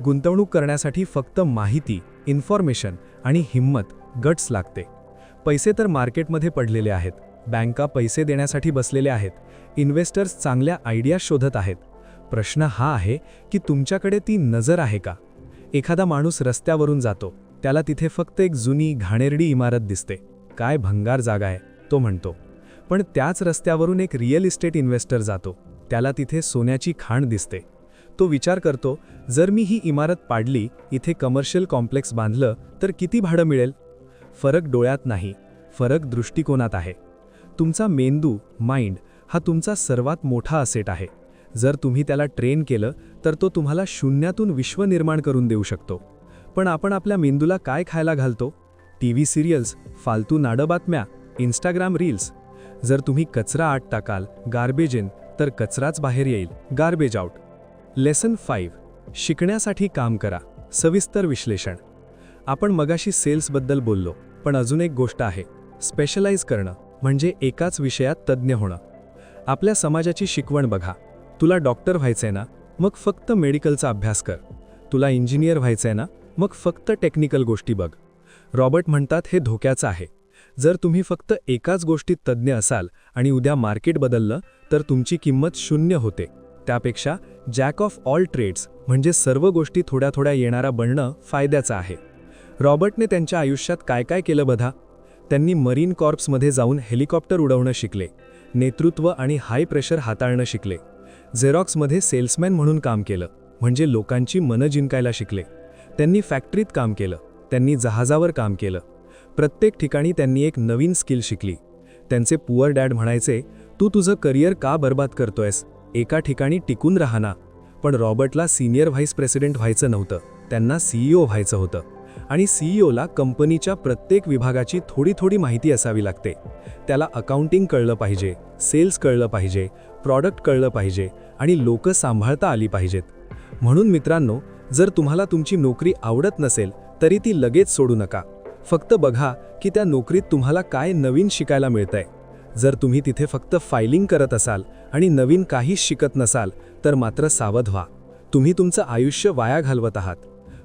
गुंतवणूक करण्यासाठी फक्त माहिती, इन्फॉर्मेशन आणि हिंमत, गट्स लागते. पैसे तर मार्केटमध्ये पडलेले आहेत, बँका पैसे देण्यासाठी बसलेले आहेत, इन्व्हेस्टर्स चांगल्या आयडिया शोधत आहेत. प्रश्न हा आहे की तुमच्याकडे ती नजर आहे का? एखादा माणूस रस्त्यावरून जातो, त्याला तिथे फक्त एक जुनी घाणेरडी इमारत दिसते. काय भंगार जागा आहे, तो म्हणतो. पण त्याच रस्त्यावरून एक रिअल इस्टेट इन्व्हेस्टर जातो, त्याला तिथे सोन्याची खाण दिसते. तो विचार करतो, जर मी ही इमारत पाडली, इथे कमर्शियल कॉम्प्लेक्स बांधलं तर किती भाडं मिळेल? फरक डोळ्यात नाही, फरक दृष्टिकोनात आहे. तुमचा मेंदू, माइंड, हा तुमचा सर्वात मोठा असेट आहे. जर तुम्ही त्याला ट्रेन केलं तर तो तुम्हाला शून्यातून विश्व निर्माण करून देऊ शकतो. पण आपण आपल्या मेंदूला काय खायला घालतो? टीव्ही सिरियल्स, फालतू नाडं बातम्या, इंस्टाग्राम रील्स. जर तुम्ही कचरा आत टाकाल, गार्बेज इन, तर कचराच बाहेर येईल, गार्बेज आउट. लेसन 5, शिकण्यासाठी काम करा. सविस्तर विश्लेषण. आपण मगाशी सेल्सबद्दल बोललो, पण अजून एक गोष्ट आहे, स्पेशलाइज करणं, म्हणजे एकाच विषयात तज्ज्ञ होणं. आपल्या समाजाची शिकवण बघा. तुला डॉक्टर व्हायचंय ना, मग फक्त मेडिकलचा अभ्यास कर. तुला इंजिनियर व्हायचंय ना, मग फक्त टेक्निकल गोष्टी बघ. रॉबर्ट म्हणतात हे धोक्याचं आहे. जर तुम्ही फक्त एकाच गोष्टीत तज्ज्ञ असाल आणि उद्या मार्केट बदललं तर तुमची किंमत शून्य होते. त्यापेक्षा जॅक ऑफ ऑल ट्रेड्स, म्हणजे सर्व गोष्टी थोड्या थोड्या येणारा बनणं फायद्याचं आहे. रॉबर्टने त्यांच्या आयुष्यात काय काय केलं बघा. त्यांनी मरीन कॉर्प्समध्ये जाऊन हेलिकॉप्टर उडवणं शिकले, नेतृत्व आणि हाय प्रेशर हाताळणं शिकले. झेरॉक्समध्ये सेल्समॅन म्हणून काम केलं, म्हणजे लोकांची मनं जिंकायला शिकले. त्यांनी फॅक्टरीत काम केलं, त्यांनी जहाजावर काम केलं. प्रत्येक ठिकाणी त्यांनी एक नवीन स्किल शिकली. त्यांचे पुअर डॅड म्हणायचे, तू तुझं करिअर का बर्बाद करतोयस, एका ठिकाणी टिकून राहा ना. पण रॉबर्टला सिनियर व्हाईस प्रेसिडेंट व्हायचं नव्हतं, त्यांना सीईओ व्हायचं होतं. आणि सीईओला कंपनीच्या प्रत्येक विभागाची थोडी थोडी माहिती असावी लागते. त्याला अकाउंटिंग कळलं पाहिजे, सेल्स कळलं पाहिजे, प्रॉडक्ट कळलं पाहिजे आणि लोकं सांभाळता आली पाहिजेत. म्हणून मित्रांनो, जर तुम्हाला तुमची नोकरी आवडत नसेल तरी ती लगेच सोडू नका. फक्त बघा की त्या नोकरीत तुम्हाला काय नवीन शिकायला मिळतंय. जर तुम्ही तिथे फक्त फायलिंग करत असाल आणि नवीन काहीच शिकत नसाल तर मात्र सावध व्हा, तुम्ही तुमचं आयुष्य वाया घालवत आहात.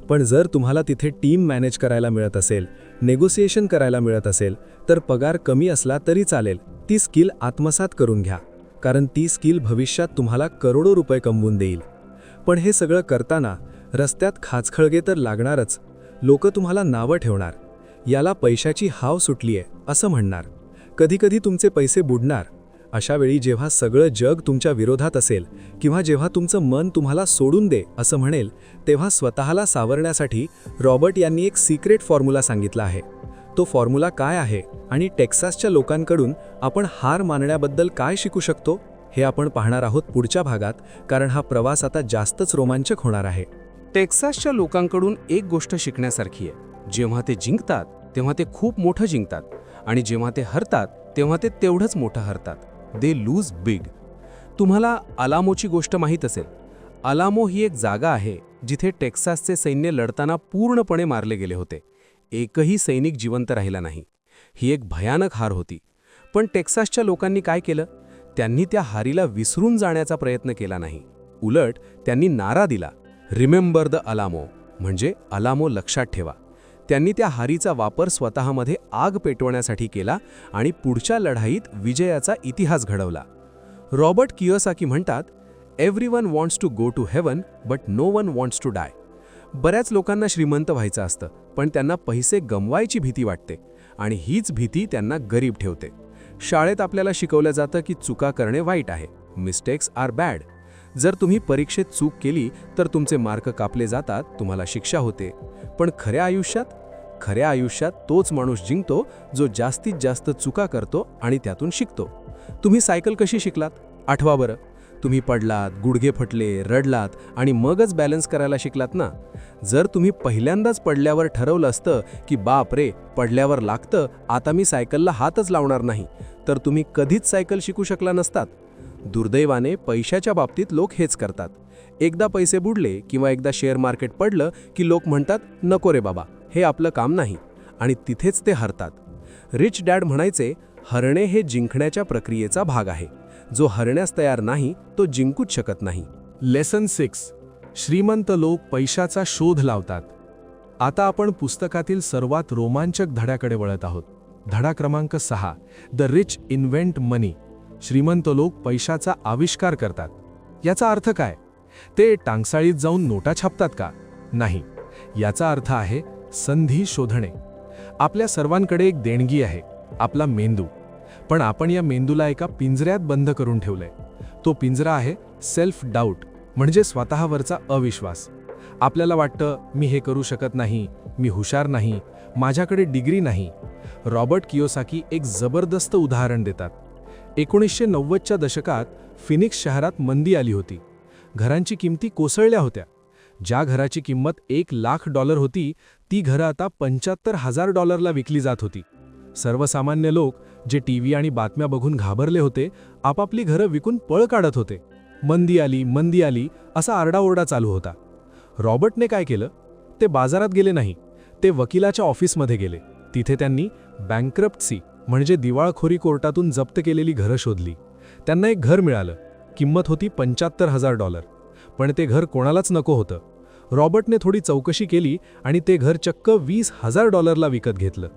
पण जर तुम्हाला तिथे टीम मॅनेज करायला मिळत असेल, नेगोसिएशन करायला मिळत असेल, तर पगार कमी असला तरी चालेल, ती स्किल आत्मसात करून घ्या. कारण ती स्किल भविष्यात तुम्हाला करोडो रुपये कमवून देईल. पण हे सगळं करताना रस्त्यात खाचखळगे तर लागणारच. लोक तुम्हाला नावं ठेवणार, याला पैशाची हाव सुटलीये असं म्हणणार. कधीकधी तुमचे पैसे बुडणार. अशा वेळी जेव्हा सगळं जग तुमच्या विरोधात असेल किंवा जेव्हा तुमचं मन तुम्हाला सोडून दे असं म्हणेल, तेव्हा स्वतःला सावरण्यासाठी रॉबर्ट यांनी एक सिक्रेट फॉर्म्युला सांगितला आहे. तो फॉर्म्युला काय आहे आणि टेक्सासच्या लोकांकडून आपण हार मानण्याबद्दल काय शिकू शकतो हे आपण पाहणार आहोत पुढच्या भागात, कारण हा प्रवास आता जास्तच रोमांचक होणार आहे. टेक्सासच्या लोकांकडून एक गोष्ट शिकण्यासारखी आहे. जेव्हा ते जिंकतात तेव्हा ते खूप मोठं जिंकतात आणि जेव्हा ते हरतात तेव्हा ते तेवढंच मोठं हरतात. They lose big. तुम्हाला अलामोची गोष्ट माहीत असेल. अलामो ही एक जागा आहे जिथे टेक्सासचे सैन्य लढताना पूर्णपणे मारले गेले होते. एकही सैनिक जिवंत राहिला नाही. ही एक भयानक हार होती. पण टेक्सासच्या लोकांनी काय केलं? त्यांनी त्या हारीला विसरून जाण्याचा प्रयत्न केला नाही. उलट त्यांनी नारा दिला, रिमेंबर द अलामो, म्हणजे अलामो लक्षात ठेवा. त्यांनी त्या हारीचा वापर स्वतःमध्ये आग पेटवण्यासाठी केला आणि पुढच्या लढाईत विजयाचा इतिहास घडवला. रॉबर्ट कियोसाकी म्हणतात, everyone wants to go to heaven but no one wants to die. बऱ्याच लोकांना श्रीमंत व्हायचं असतं, पण त्यांना पैसे गमवायची भीती वाटते आणि हीच भीती त्यांना गरीब ठेवते. शाळेत आपल्याला शिकवलं जातं की चुका करणे वाईट आहे, मिस्टेक्स आर बॅड. जर तुम्ही परीक्षेत चूक केली तर तुमचे मार्क कापले जातात, तुम्हाला शिक्षा होते. पण खऱ्या आयुष्यात तोच माणूस जिंकतो जो जास्तीत जास्त चुका करतो आणि त्यातून शिकतो. तुम्ही सायकल कशी शिकलात? आठवा बरं. तुम्ही पडलात, गुडघे फटले, रडलात आणि मगच बॅलन्स करायला शिकलात ना. जर तुम्ही पहिल्यांदाच पडल्यावर ठरवलं असतं की बाप रे, पडल्यावर लागतं, आता मी सायकलला हातच लावणार नाही, तर तुम्ही कधीच सायकल शिकू शकला नसतात. दुर्दैवाने पैशाच्या बाबतीत लोक हेच करतात. एकदा पैसे बुडले किंवा एकदा शेअर मार्केट पडलं की लोक म्हणतात, नको रे बाबा, हे आपलं काम नाही, आणि तिथेच ते हरतात. रिच डॅड म्हणायचे, हरणे हे जिंकण्याच्या प्रक्रियेचा भाग आहे. जो हरण्यास तयार नाही तो जिंकूच शकत नाही. लेसन 6. श्रीमंत लोक पैशाचा शोध लावतात. आता आपण पुस्तकातील सर्वात रोमांचक धड्याकडे वळत आहोत. धडा क्रमांक 6. द रिच इन्व्हेंट मनी. श्रीमंत लोक पैशाचा आविष्कार करतात. याचा अर्थ काय? ते टांगसाळीत जाऊन नोटा छापतात का? नाही. याचा अर्थ आहे संधी शोधणे. आपल्या सर्वांकडे एक देणगी आहे, आपला मेंदू. पण आपण या मेंदूला एका पिंजऱ्यात बंद करून ठेवलंय. तो पिंजरा आहे सेल्फ डाऊट, म्हणजे स्वतःवरचा अविश्वास. आपल्याला वाटतं, मी हे करू शकत नाही, मी हुशार नाही, माझ्याकडे डिग्री नाही. रॉबर्ट कियोसाकी एक जबरदस्त उदाहरण देतात. 1990च्या दशकात फिनिक्स शहरात मंदी आली होती. घरांची किमती कोसळल्या होत्या. ज्या घराची किंमत $1,00,000 होती, ती घरं आता $75,000 विकली जात होती. सर्वसामान्य लोक, जे टीव्ही आणि बातम्या बघून घाबरले होते, आपापली घरं विकून पळ काढत होते. मंदी आली असा आरडाओरडा चालू होता. रॉबर्टने काय केलं? ते बाजारात गेले नाही, ते वकिलाच्या ऑफिसमध्ये गेले. तिथे त्यांनी बँक्रप्टसी म्हणजे दिवाळखोरी कोर्टातून जप्त केलेली घरं शोधली. त्यांना एक घर मिळालं. किंमत होती $75,000. पण ते घर कोणालाच नको होतं. रॉबर्टने थोडी चौकशी केली आणि ते घर चक्क $20,000 विकत घेतलं.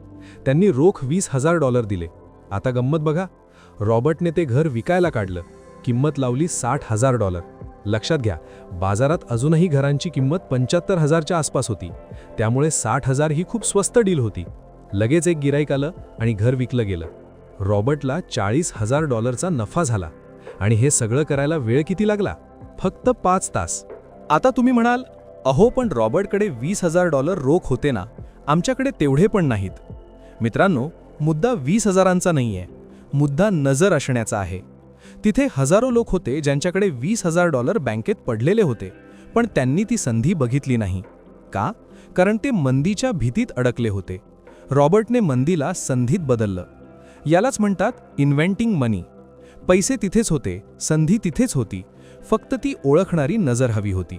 त्यांनी रोख $20,000 दिले. आता गंमत बघा, रॉबर्टने ते घर विकायला काढलं. किंमत लावली $60,000. लक्षात घ्या, बाजारात अजूनही घरांची किंमत 75,000च्या आसपास होती. त्यामुळे 60,000 ही खूप स्वस्त डील होती. लगेच एक गिराईक आलं आणि घर विकलं गेलं. रॉबर्टला $40,000चा नफा झाला. आणि हे सगळं करायला वेळ किती लागला? फक्त 5 तास. आता तुम्ही म्हणाल, अहो पण रॉबर्टकडे $20,000 रोख होते ना, आमच्याकडे तेवढे पण नाहीत. मित्रांनो, मुद्दा 20,000चा नाहीये, मुद्दा नजर असण्याचा आहे. तिथे हजारो लोक होते ज्यांच्याकडे $20,000 बँकेत पडलेले होते, पण त्यांनी ती संधी बघितली नाही. का? कारण ते मंदीच्या भीतीत अडकले होते. रॉबर्टने मंदीला संधीत बदललं. यालाच म्हणतात इन्व्हेंटिंग मनी. पैसे तिथेच होते, संधी तिथेच होती, फक्त ती ओळखणारी नजर हवी होती.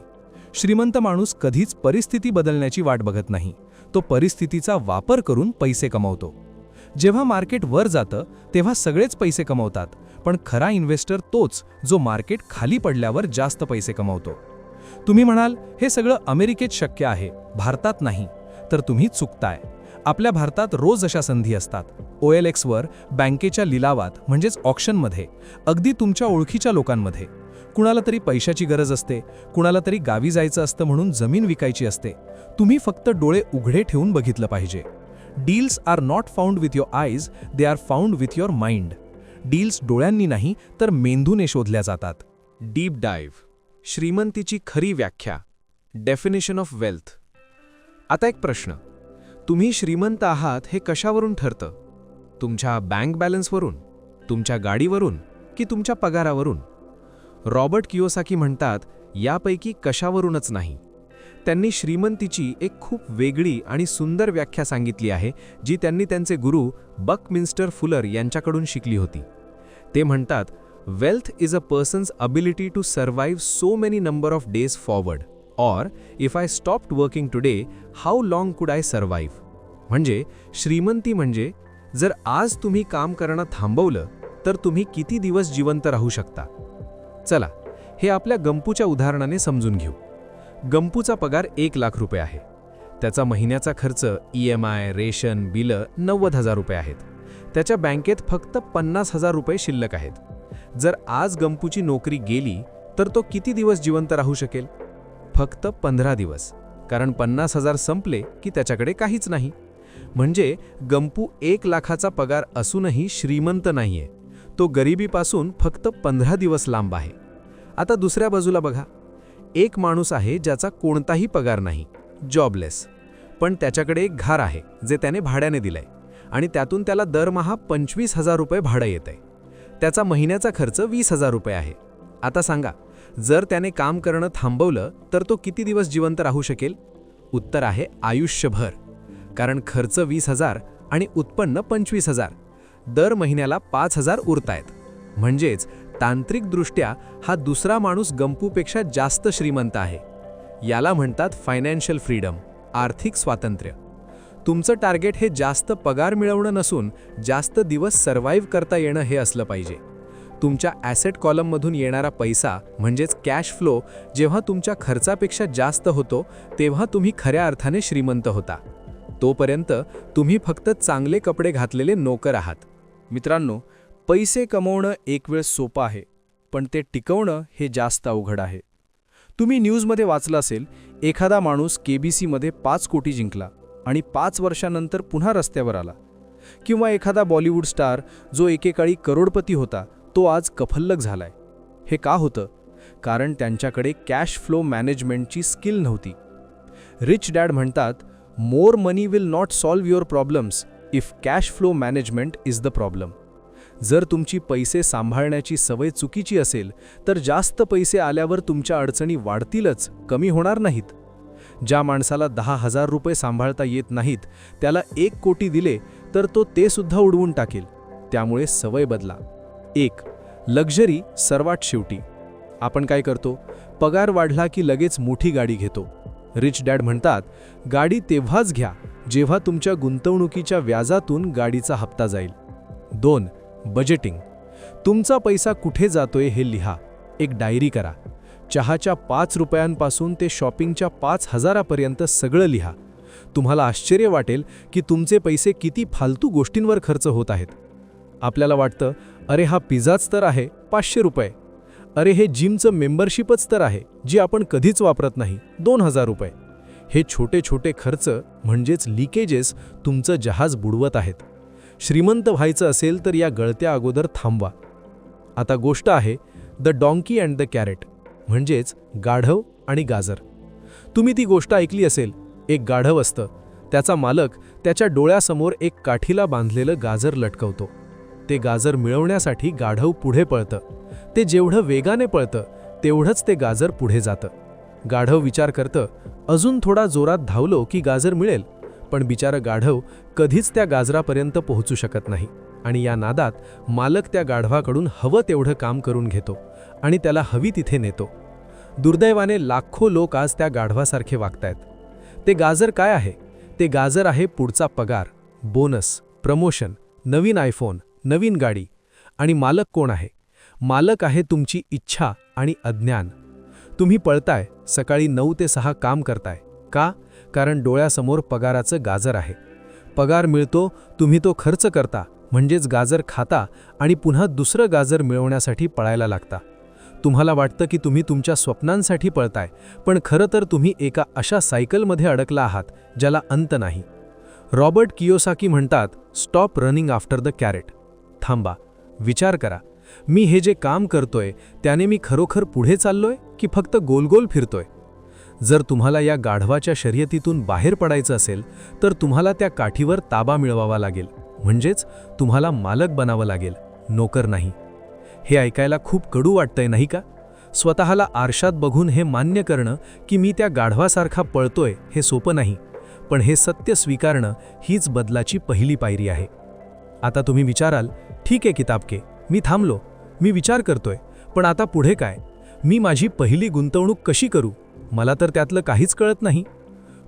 श्रीमंत माणूस कधीच परिस्थिती बदलण्याची वाट बघत नाही, तो परिस्थितीचा वापर करून पैसे कमवतो. जेव्हा मार्केट वर जातं तेव्हा सगळेच पैसे कमवतात, पण खरा इन्व्हेस्टर तोच जो मार्केट खाली पडल्यावर जास्त पैसे कमवतो. तुम्ही म्हणाल, हे सगळं अमेरिकेत शक्य आहे, भारतात नाही. तर तुम्ही चुकताय. आपल्या भारतात रोज अशा संधी असतात. OLXवर, बँकेच्या लिलावात म्हणजेच ऑक्शनमध्ये, अगदी तुमच्या ओळखीच्या लोकांमध्ये. कुणाला तरी पैशाची गरज असते, कुणाला तरी गावी जायचं असतं म्हणून जमीन विकायची असते. तुम्ही फक्त डोळे उघडे ठेवून बघितलं पाहिजे. Deals are not found with your eyes, they are found with your mind. Deals डोळ्यांनी नाही तर मेंदूने शोधल्या जातात. डीप डाईव्ह. श्रीमंतीची खरी व्याख्या. Definition of wealth. आता एक प्रश्न, तुम्ही श्रीमंत आहात हे कशावरून ठरतं? तुमच्या बँक बॅलन्सवरून, तुमच्या गाडीवरून की तुमच्या पगारावरून? रॉबर्ट कियोसाकी म्हणतात, यापैकी कशावरूनच नाही. त्यांनी श्रीमंतीची एक खूप वेगळी आणि सुंदर व्याख्या सांगितली आहे, जी त्यांनी त्यांचे गुरु बकमिन्स्टर फुलर यांच्याकडून शिकली होती. ते म्हणतात, wealth is a person's ability to survive so many number of days forward, or if I stopped working today, how long could I survive. म्हणजे श्रीमंती म्हणजे जर आज तुम्ही काम करणं थांबवलं तर तुम्ही किती दिवस जिवंत राहू शकता. चला, हे आपल्या गंपूच्या उदाहरणाने समजून घेऊ. गंपूचा पगार $1,00,000 आहे. त्याचा महिन्याचा खर्च EMI, रेशन, बिलं $90,000 आहेत. त्याच्या बँकेत फक्त $50,000 शिल्लक आहेत. जर आज गंपूची नोकरी गेली तर तो किती दिवस जिवंत राहू शकेल? फक्त 15 दिवस, कारण 50,000 संपले की त्याच्याकडे काहीच नाही. म्हणजे गंपू 1,00,000चा पगार असूनही श्रीमंत नाहीये, तो गरिबीपासून फक्त 15 दिवस लांब आहे. आता दुसऱ्या बाजूला बघा, एक माणूस आहे ज्याचा कोणताही पगार नाही, जॉबलेस, पण त्याच्याकडे एक घर आहे जे त्याने भाड्याने दिलंय आणि त्यातून त्याला दरमहा $25,000 भाडं येतंय. त्याचा महिन्याचा खर्च $20,000 आहे. आता सांगा, जर त्याने काम करणं थांबवलं तर तो किती दिवस जिवंत राहू शकेल? उत्तर आहे आयुष्यभर, कारण खर्च 20,000 आणि उत्पन्न 25,000. दर महिन्याला 5,000 उरतायत. म्हणजेच तांत्रिकदृष्ट्या हा दुसरा माणूस गंपूपेक्षा जास्त श्रीमंत आहे. याला म्हणतात फायनान्शियल फ्रीडम, आर्थिक स्वातंत्र्य. तुमचं टार्गेट हे जास्त पगार मिळवणं नसून जास्त दिवस सर्व्हाइव्ह करता येणं हे असलं पाहिजे. तुमच्या ॲसेट कॉलममधून येणारा पैसा म्हणजेच कॅश फ्लो जेव्हा तुमच्या खर्चापेक्षा जास्त होतो तेव्हा तुम्ही खऱ्या अर्थाने श्रीमंत होता. तोपर्यंत तुम्ही फक्त चांगले कपडे घातलेले नोकर आहात. मित्रांनो, पैसे कमवणं एक वेळ सोपं आहे, पण ते टिकवणं हे जास्त अवघड आहे. तुम्ही न्यूजमध्ये वाचलं असेल, एखादा माणूस KBCमध्ये 5 कोटी जिंकला आणि 5 वर्षांनंतर पुन्हा रस्त्यावर आला. किंवा एखादा बॉलिवूड स्टार जो एकेकाळी करोडपती होता तो आज कफल्लक झालाय. हे का होतं? कारण त्यांच्याकडे कॅश फ्लो मॅनेजमेंटची स्किल नव्हती. रिच डॅड म्हणतात, more money will not solve your problems if cash flow management is the problem. जर तुमची पैसे सांभाळण्याची सवय चुकीची असेल तर जास्त पैसे आल्यावर तुमच्या अडचणी वाढतीलच, कमी होणार नाहीत. ज्या माणसाला 10,000 रुपये सांभाळता येत नाहीत त्याला 1 कोटी दिले तर तो ते सुद्धा उडवून टाकेल. त्यामुळे सवय बदला. 1. लक्झरी सर्वात शेवटी. आपण काय करतो? पगार वाढला की लगेच मोठी गाडी घेतो. रिच डॅड म्हणतात, गाडी तेव्हाच घ्या जेव्हा तुमच्या गुंतवणुकीच्या व्याजातून गाडीचा हप्ता जाईल. 2. बजेटिंग. तुमचा पैसा कुठे जातोय हे लिहा. एक डायरी करा. चहाच्या 5 रुपयांपासून ते शॉपिंगच्या 5,000 पर्यंत सगळं लिहा. तुम्हाला आश्चर्य वाटेल की तुमचे पैसे किती फालतू गोष्टींवर खर्च होत आहेत. आपल्याला वाटतं, अरे हा पिझ्झाच तर आहे 500 रुपये. अरे हे जिमचं मेंबरशिपच तर आहे जी आपण कधीच वापरत नाही 2,000 रुपये. हे छोटे छोटे खर्च म्हणजेच लिकेजेस तुमचं जहाज बुडवत आहेत. श्रीमंत व्हायचं असेल तर या गळत्या अगोदर थांबवा. आता गोष्ट आहे the donkey and the carrot, म्हणजेच गाढव आणि गाजर. तुम्ही ती गोष्ट ऐकली असेल. एक गाढव असतं, त्याचा मालक त्याच्या डोळ्यासमोर एक काठीला बांधलेलं गाजर लटकवतो. ते गाजर मिळवण्यासाठी गाढव पुढे पळतं. ते जेवढं वेगाने पळतं तेवढंच ते गाजर पुढे जातं. गाढव विचार करतं, अजून थोडा जोरात धावलो की गाजर मिळेल. पण बिचारं गाढव कधीच त्या गाजरापर्यंत पोहोचू शकत नाही आणि या नादात मालक त्या गाढवाकडून हवं तेवढं काम करून घेतो आणि त्याला हवी तिथे नेतो. दुर्दैवाने लाखो लोक आज त्या गाढवासारखे वागतायत. ते गाजर काय आहे? ते गाजर आहे पुढचा पगार, बोनस, प्रमोशन, नवीन आयफोन, नवीन गाडी. आणि मालक कोण आहे? मालक आहे तुमची इच्छा आणि अज्ञान. तुम्ही पळताय, सकाळी 9 ते 6 काम करताय. का? कारण डोळ्यासमोर पगाराचं गाजर आहे. पगार मिळतो, तुम्ही तो खर्च करता, म्हणजेच गाजर खाता आणि पुन्हा दुसरं गाजर मिळवण्यासाठी पळायला लागता. तुम्हाला वाटतं की तुम्ही तुमच्या स्वप्नांसाठी पळताय, पण खरं तर तुम्ही एका अशा सायकलमध्ये अडकला आहात ज्याला अंत नाही. रॉबर्ट कियोसाकी म्हणतात, stop running after the carrot. थांबा, विचार करा, मी हे जे काम करतोय त्याने मी खरोखर पुढे चाललोय की फक्त गोलगोल फिरतोय? जर तुम्हाला या गाढवाच्या शर्यतीतून बाहेर पडायचं असेल तर तुम्हाला त्या काठीवर ताबा मिळवावा लागेल, म्हणजेच तुम्हाला मालक बनावं लागेल, नोकर नाही. हे ऐकायला खूप कडू वाटतंय नाही का? स्वतःला आरशात बघून हे मान्य करणं की मी त्या गाढवासारखा पळतोय हे सोपं नाही, पण हे सत्य स्वीकारणं हीच बदलाची पहिली पायरी आहे. आता तुम्ही विचाराल, ठीक आहे किताबके, मी थांबलो, मी विचार करतोय, पण आता पुढे काय? मी माझी पहिली गुंतवणूक कशी करू? मला तर त्यातलं काहीच कळत नाही.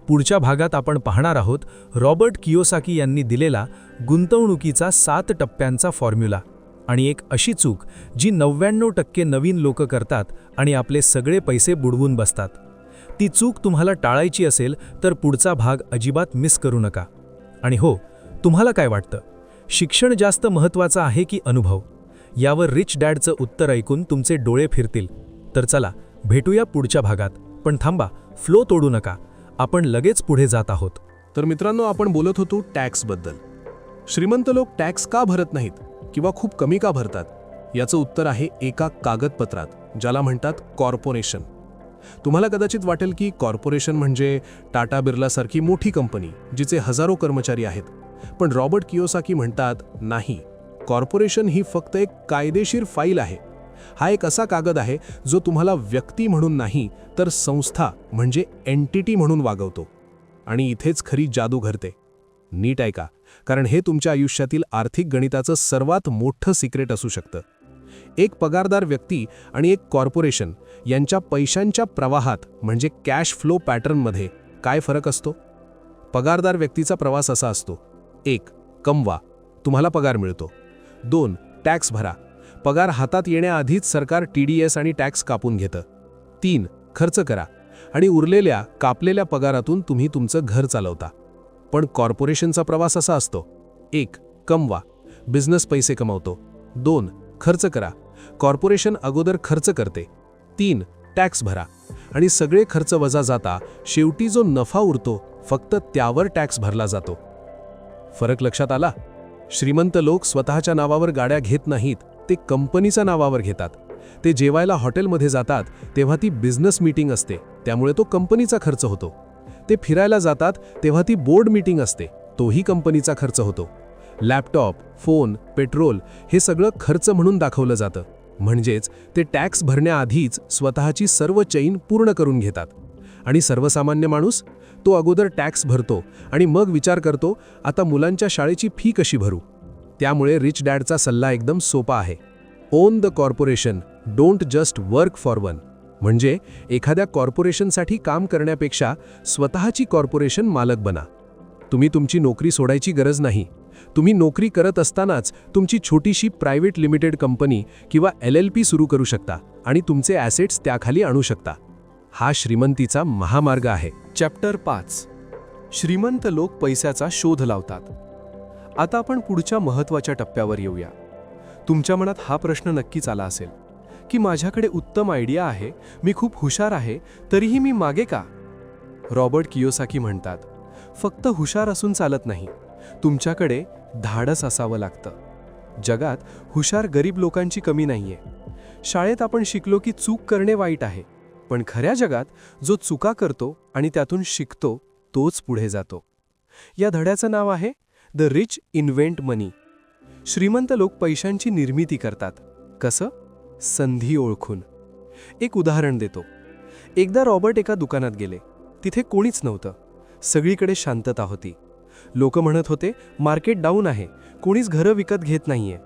पुढच्या भागात आपण पाहणार आहोत रॉबर्ट कियोसाकी यांनी दिलेला गुंतवणुकीचा 7 टप्प्यांचा फॉर्म्युला आणि एक अशी चूक जी 99% नवीन लोक करतात आणि आपले सगळे पैसे बुडवून बसतात. ती चूक तुम्हाला टाळायची असेल तर पुढचा भाग अजिबात मिस करू नका. आणि हो, तुम्हाला काय वाटतं? शिक्षण जास्त महत्त्वाचं आहे की अनुभव? यावर रिच डॅडचं उत्तर ऐकून तुमचे डोळे फिरतील. तर चला भेटूया पुढच्या भागात. पण थांबा, फ्लो तोडू नका, आपण लगेच पुढे जात आहोत. तर मित्रांनो, आपण बोलत होतो टॅक्सबद्दल. श्रीमंत लोक टॅक्स का भरत नाहीत किंवा खूप कमी का भरतात? याचं उत्तर आहे एका कागदपत्रात, ज्याला म्हणतात कॉर्पोरेशन. तुम्हाला कदाचित वाटेल की कॉर्पोरेशन म्हणजे टाटा बिर्लासारखी मोठी कंपनी जिचे हजारो कर्मचारी आहेत. पण रॉबर्ट कियोसाकी म्हणतात, नाही, कॉर्पोरेशन ही फक्त एक कायदेशीर फाईल आहे. हा एक असा कागद आहे जो तुम्हाला व्यक्ती म्हणून नाही तर संस्था म्हणजे एंटिटी म्हणून वागवतो. आणि इथेच खरी जादू घडते. नीट ऐका, कारण हे तुमच्या आयुष्यातील आर्थिक गणिताचं सर्वात मोठं सिक्रेट असू शकतं. एक पगारदार व्यक्ती आणि एक कॉर्पोरेशन यांच्या पैशांच्या प्रवाहात म्हणजे कॅश फ्लो पॅटर्नमध्ये काय फरक असतो? पगारदार व्यक्तीचा प्रवास असा असतो: 1. कमवा, तुम्हाला पगार मिळतो. 2. टॅक्स भरा, पगार हातात येण्याआधीच सरकार TDS आणि टॅक्स कापून घेतं. 3. खर्च करा आणि उरलेल्या कापलेल्या पगारातून तुम्ही तुमचं घर चालवता. पण कॉर्पोरेशनचा प्रवास असा असतो: 1. कमवा, बिझनेस पैसे कमावतो. 2. खर्च करा, कॉर्पोरेशन अगोदर खर्च करते. 3. टॅक्स भरा आणि सगळे खर्च वजा जाता शेवटी जो नफा उरतो फक्त त्यावर टॅक्स भरला जातो. फरक लक्षात आला? श्रीमंत लोक स्वतःच्या नावावर गाड्या घेत नाहीत, ते कंपनीच्या नावावर घेतात. ते जेवायला हॉटेलमध्ये जातात तेव्हा ती बिझनेस मीटिंग असते, त्यामुळे तो कंपनीचा खर्च होतो. ते फिरायला जातात तेव्हा ती बोर्ड मीटिंग असते, तोही कंपनीचा खर्च होतो. लॅपटॉप, फोन, पेट्रोल हे सगळं खर्च म्हणून दाखवलं जातं. म्हणजेच ते टॅक्स भरण्याआधीच स्वतःची सर्व चैन पूर्ण करून घेतात. आणि सर्वसामान्य माणूस, तो अगोदर टॅक्स भरतो आणि मग विचार करतो, आता मुलांच्या शाळेची फी कशी भरू. त्यामुळे रिच डॅडचा सल्ला एकदम सोपा आहे: on the corporation, don't just work for one. म्हणजे एखाद्या कॉर्पोरेशनसाठी काम करण्यापेक्षा स्वतःची कॉर्पोरेशन मालक बना. तुम्ही तुमची नोकरी सोडायची गरज नाही. तुम्ही नोकरी करत असतानाच तुमची छोटीशी प्रायव्हेट लिमिटेड कंपनी किंवा LLP सुरू करू शकता आणि तुमचे ॲसेट्स त्याखाली आणू शकता. हा श्रीमंतीचा महामार्ग आहे. चॅप्टर 5. श्रीमंत लोक पैशाचा शोध लावतात. आता आपण पुढच्या महत्त्वाच्या टप्प्यावर येऊया. तुमच्या मनात हा प्रश्न नक्कीच आला असेल की माझ्याकडे उत्तम आयडिया आहे, मी खूप हुशार आहे, तरीही मी मागे का? रॉबर्ट कियोसाकी म्हणतात, फक्त हुशार असून चालत नाही, तुमच्याकडे धाडस असावं लागतं. जगात हुशार गरीब लोकांची कमी नाहीये. शाळेत आपण शिकलो की चूक करणे वाईट आहे, पण खऱ्या जगात जो चुका करतो आणि त्यातून शिकतो तोच पुढे जातो. या धड्याचं नाव आहे द रिच इन्व्हेंट मनी. श्रीमंत लोक पैशांची निर्मिती करतात. कसं? संधी ओळखून. एक उदाहरण देतो. एकदा रॉबर्ट एका दुकानात गेले. तिथे कोणीच नव्हतं. सगळीकडे शांतता होती. लोक म्हणत होते, मार्केट डाऊन आहे, कोणीच घरं विकत घेत नाहीये.